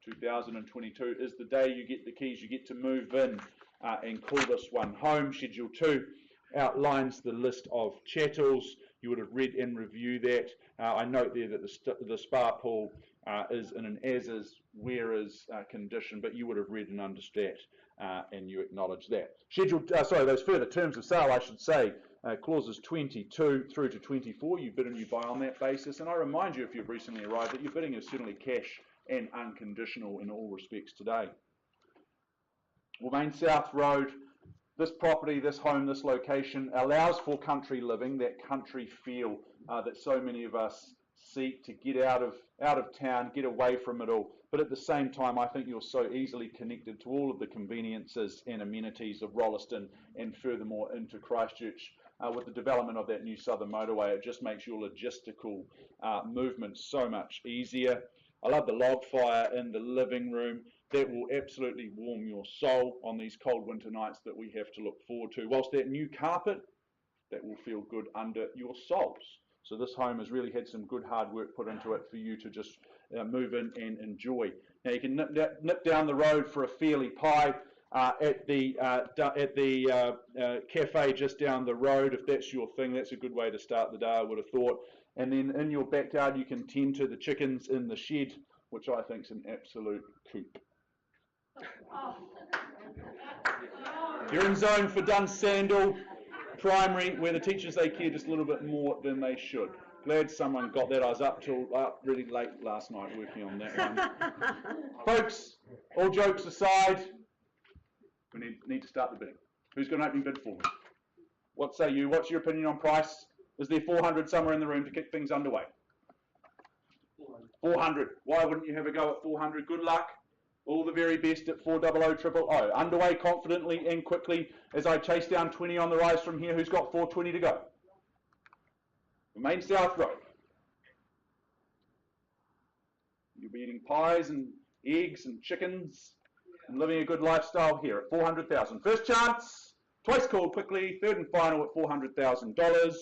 Speaker 2: 2022 is the day you get the keys. You get to move in and call this one home. Schedule 2 outlines the list of chattels. You would have read and reviewed that. I note there that the spa pool is in an as-is, where-is condition, but you would have read and understood and you acknowledge that. Those further terms of sale, I should say, clauses 22 through to 24, you bid and you buy on that basis. And I remind you, if you've recently arrived, that your bidding is certainly cash and unconditional in all respects today. Well, Main South Road, this property, this home, this location allows for country living, that country feel that so many of us seek to get out of town, get away from it all. But at the same time, I think you're so easily connected to all of the conveniences and amenities of Rolleston and furthermore into Christchurch. With the development of that new southern motorway, it just makes your logistical movement so much easier. I love the log fire in the living room. That will absolutely warm your soul on these cold winter nights that we have to look forward to. Whilst that new carpet, that will feel good under your soles. So this home has really had some good hard work put into it for you to just move in and enjoy. Now you can nip down the road for a fairly pie at the cafe just down the road. If that's your thing, that's a good way to start the day, I would have thought. And then in your backyard, you can tend to the chickens in the shed, which I think is an absolute coup. You're in zone for Dunsandel Primary, where the teachers, they care just a little bit more than they should. Glad someone got that. I was up till really late last night working on that one. Folks, all jokes aside, we need to start the bidding. Who's got an opening bid for me? What say you? What's your opinion on price? Is there 400 somewhere in the room to kick things underway? 400. Why wouldn't you have a go at 400? Good luck. All the very best at 400 Underway confidently and quickly as I chase down 20 on the rise from here. Who's got 420 to go? The Main South Road. You'll be eating pies and eggs and chickens and living a good lifestyle here at 400,000. First chance, twice called quickly, third and final at $400,000.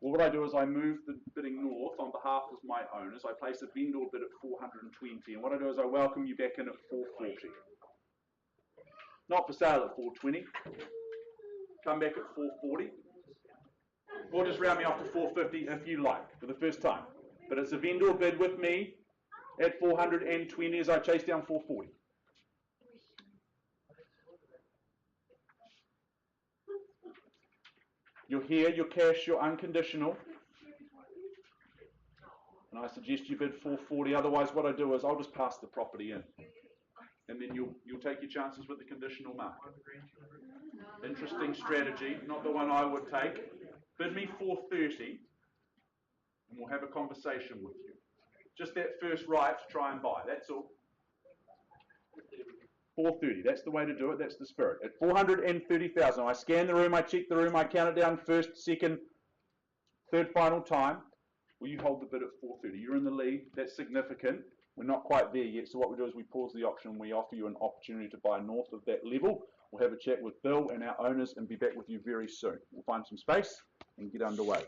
Speaker 2: Well, what I do is I move the bidding north on behalf of my owners. I place a vendor bid at 420, and what I do is I welcome you back in at 440. Not for sale at 420. Come back at 440. Or just round me off to 450 if you like, for the first time. But it's a vendor bid with me at 420 as I chase down 440. You're here, you're cash, you're unconditional. And I suggest you bid 440. Otherwise, what I do is I'll just pass the property in. And then you'll take your chances with the conditional market. Interesting strategy, not the one I would take. Bid me 430 and we'll have a conversation with you. Just that first right to try and buy, that's all. 430, that's the way to do it, that's the spirit. At 430,000, I scan the room, I check the room, I count it down first, second, third, final time. Will you hold the bid at 430? You're in the lead, that's significant. We're not quite there yet, so what we do is we pause the auction and we offer you an opportunity to buy north of that level. We'll have a chat with Bill and our owners and be back with you very soon. We'll find some space and get underway.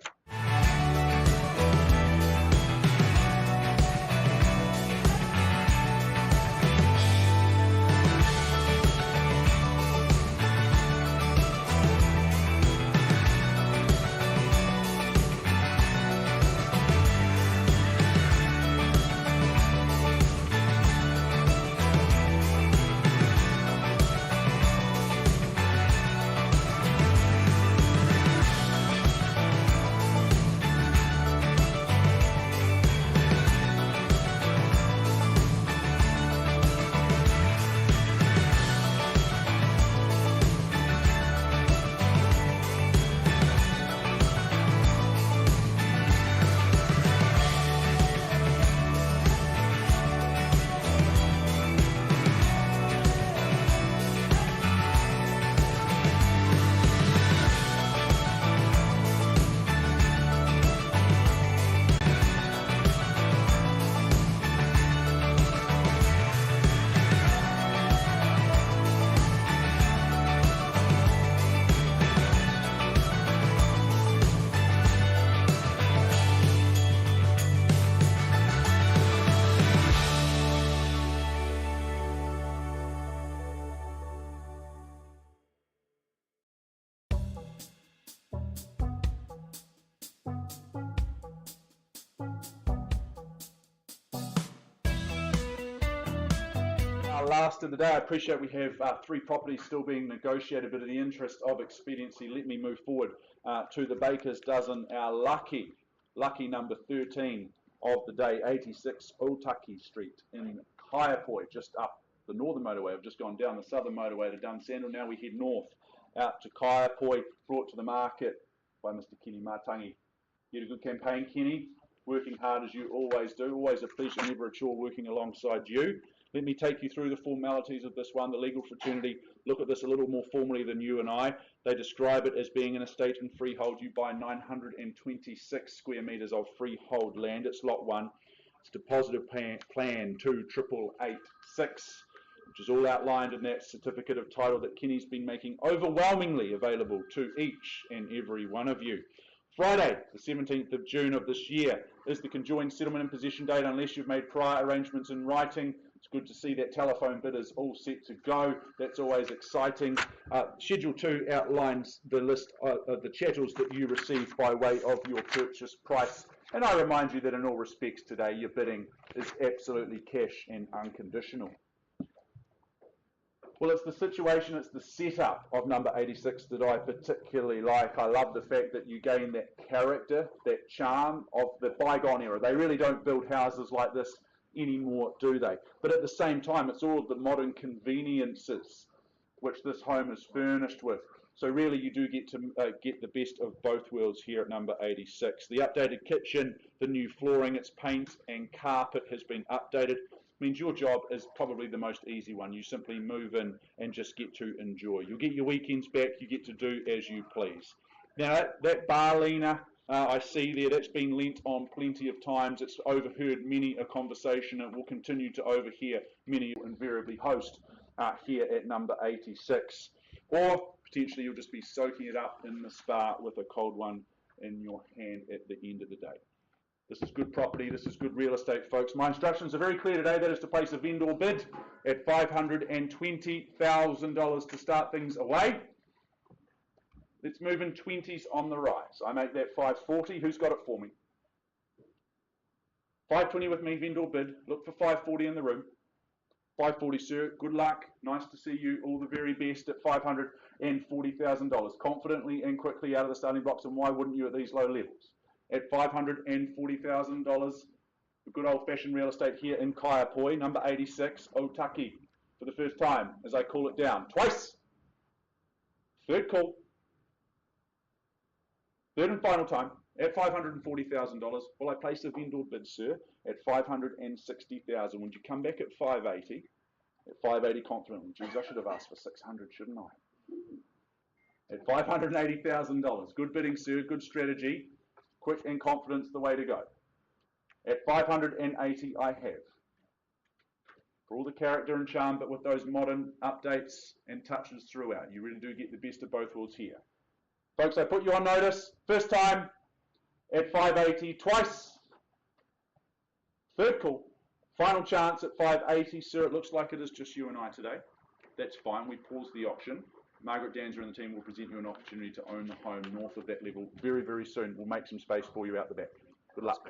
Speaker 2: our last of the day. I appreciate we have 3 properties still being negotiated, but in the interest of expediency, let me move forward to the Baker's Dozen, our lucky number 13 of the day, 86 Otaki Street in Kaiapoi, just up the northern motorway. I've just gone down the southern motorway to Dunsandel. Now we head north out to Kaiapoi, brought to the market by Mr. Kenny Matangi. You had a good campaign, Kenny. Working hard as you always do. Always a pleasure, never a chore working alongside you. Let me take you through the formalities of this one. The legal fraternity look at this a little more formally than you and I. They describe it as being an estate and freehold. You buy 926 square metres of freehold land. It's lot 1. It's deposited plan 28886, which is all outlined in that certificate of title that Kenny's been making overwhelmingly available to each and every one of you. Friday, the 17th of June of this year, is the conjoined settlement and possession date unless you've made prior arrangements in writing. It's good to see that telephone bid is all set to go. That's always exciting. Schedule 2 outlines the list of the chattels that you receive by way of your purchase price. And I remind you that in all respects today, your bidding is absolutely cash and unconditional. Well, it's the situation, it's the setup of number 86 that I particularly like. I love the fact that you gain that character, that charm of the bygone era. They really don't build houses like this anymore, do they? But at the same time, it's all of the modern conveniences which this home is furnished with. So really you do get to get the best of both worlds here at number 86. The updated kitchen, the new flooring, its paint and carpet has been updated. Means your job is probably the most easy one. You simply move in and just get to enjoy. You'll get your weekends back. You get to do as you please. Now that Barlina I see there, that's been lent on plenty of times. It's overheard many a conversation and will continue to overhear many invariably host here at number 86. Or potentially you'll just be soaking it up in the spa with a cold one in your hand at the end of the day. This is good property, this is good real estate, folks. My instructions are very clear today. That is to place a vendor bid at $520,000 to start things away. Let's move in 20s on the rise. I make that 540. Who's got it for me? 520 with me, vendor bid. Look for 540 in the room. 540, sir. Good luck. Nice to see you. All the very best at $540,000. Confidently and quickly out of the starting blocks, and why wouldn't you at these low levels? At $540,000, good old-fashioned real estate here in Kaiapoi, number 86, Otaki, for the first time, as I call it down. Twice. Third call. Third and final time, at $540,000. Will I place a vendor bid, sir, at $560,000? Would you come back at 580? At 580 confidently. Geez, I should have asked for 600, shouldn't I? At $580,000. Good bidding, sir. Good strategy. Quick and confidence the way to go. At 580 I have. For all the character and charm, but with those modern updates and touches throughout. You really do get the best of both worlds here. Folks, I put you on notice. First time at 580, twice. Third call. Final chance at 580. Sir, it looks like it is just you and I today. That's fine. We pause the auction. Margaret Danzer and the team will present you an opportunity to own the home north of that level very, very soon. We'll make some space for you out the back. Good luck.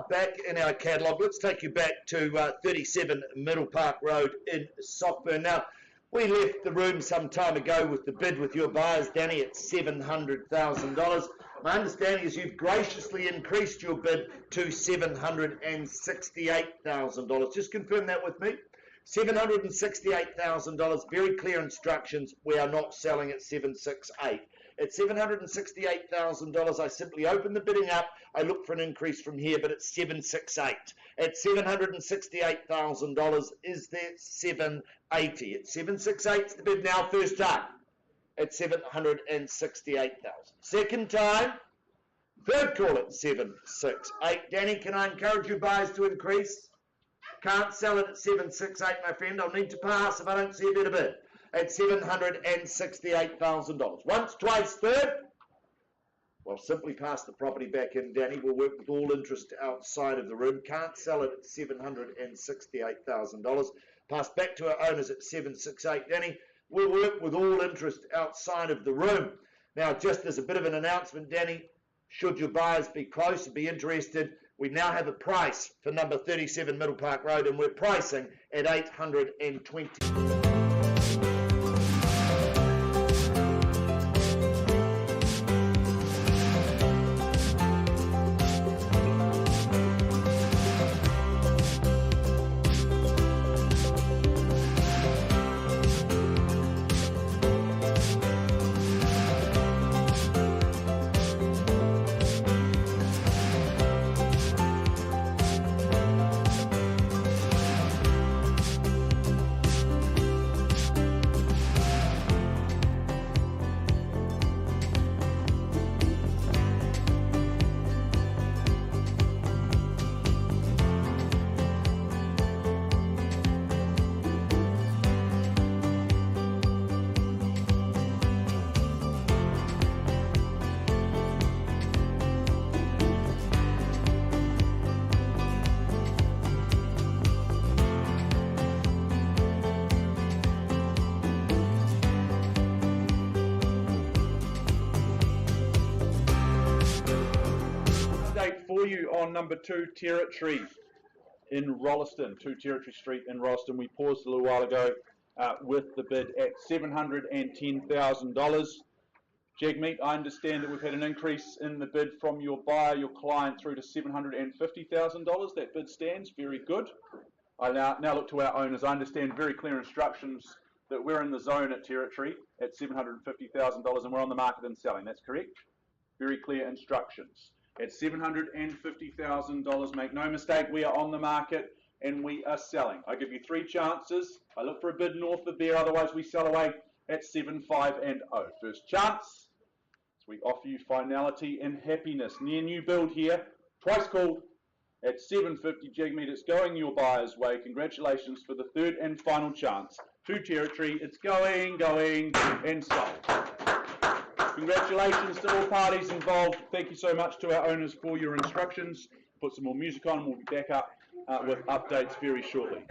Speaker 3: Back in our catalogue, let's take you back to 37 Middlepark Road in Sockburn. Now, We left the room some time ago with the bid with your buyers, Danny, at $700,000. My understanding is you've graciously increased your bid to $768,000. Just confirm that with me. $768,000, very clear instructions. We are not selling at $768,000. At $768,000, I simply open the bidding up. I look for an increase from here, but it's $768,000. At $768,000, is there $780,000? At $768,000, the bid now, first time. At $768,000. Second time, third call at $768,000. Danny, can I encourage you buyers to increase? Can't sell it at $768,000, my friend. I'll need to pass if I don't see a better bid. At $768,000. Once, twice, third. Well, simply pass the property back in, Danny. We'll work with all interest outside of the room. Can't sell it at $768,000. Pass back to our owners at $768,000. Danny, we'll work with all interest outside of the room. Now, just as a bit of an announcement, Danny, should your buyers be close and be interested, we now have a price for number 37 Middlepark Road, and we're pricing at $820.
Speaker 2: For you on number 2 Territory in Rolleston, 2 Territory Street in Rolleston. We paused a little while ago with the bid at $710,000. Jagmeet, I understand that we've had an increase in the bid from your buyer, your client, through to $750,000. That bid stands, very good. I now look to our owners. I understand very clear instructions that we're in the zone at Territory at $750,000 and we're on the market and selling. That's correct? Very clear instructions. At $750,000, make no mistake, we are on the market and we are selling. I give you 3 chances. I look for a bid north of there, otherwise we sell away at 750. First chance. So we offer you finality and happiness. Near new build here, twice called at 750. Jagmeet, it's going your buyer's way. Congratulations for the 3rd and final chance. 2 Territory, it's going, and sold. Congratulations to all parties involved. Thank you so much to our owners for your instructions. Put some more music on and we'll be back up with updates very shortly.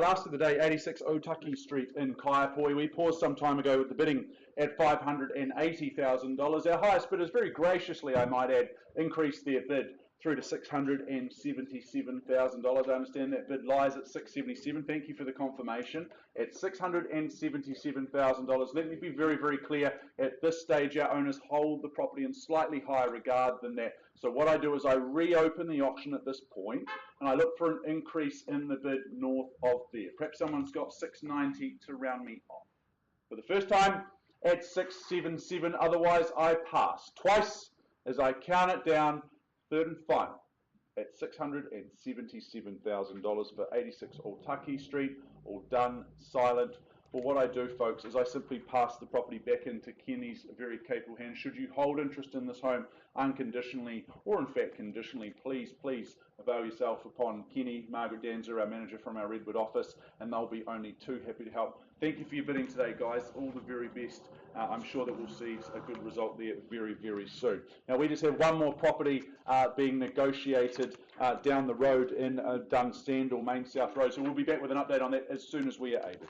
Speaker 2: last of the day, 86 Otaki Street in Kaiapoi. We paused some time ago with the bidding at $580,000. Our highest bidders, very graciously I might add, increased their bid through to $677,000. I understand that bid lies at $677,000. Thank you for the confirmation. At $677,000. Let me be very, very clear. At this stage, our owners hold the property in slightly higher regard than that. So what I do is I reopen the auction at this point, and I look for an increase in the bid north of there. Perhaps someone's got $690 to round me off. For the first time, at $677, otherwise I pass. Twice as I count it down, third and final, at $677,000 for 86 Otaki Street, all done, silent. Well, what I do, folks, is I simply pass the property back into Kenny's very capable hands. Should you hold interest in this home unconditionally, or in fact conditionally, please avail yourself upon Kenny, Margaret Danzer, our manager from our Redwood office, and they'll be only too happy to help. Thank you for your bidding today, guys. All the very best. I'm sure that we'll see a good result there very, very soon. Now, we just have one more property being negotiated down the road in Dunsandel, Main South Road, so we'll be back with an update on that as soon as we are able.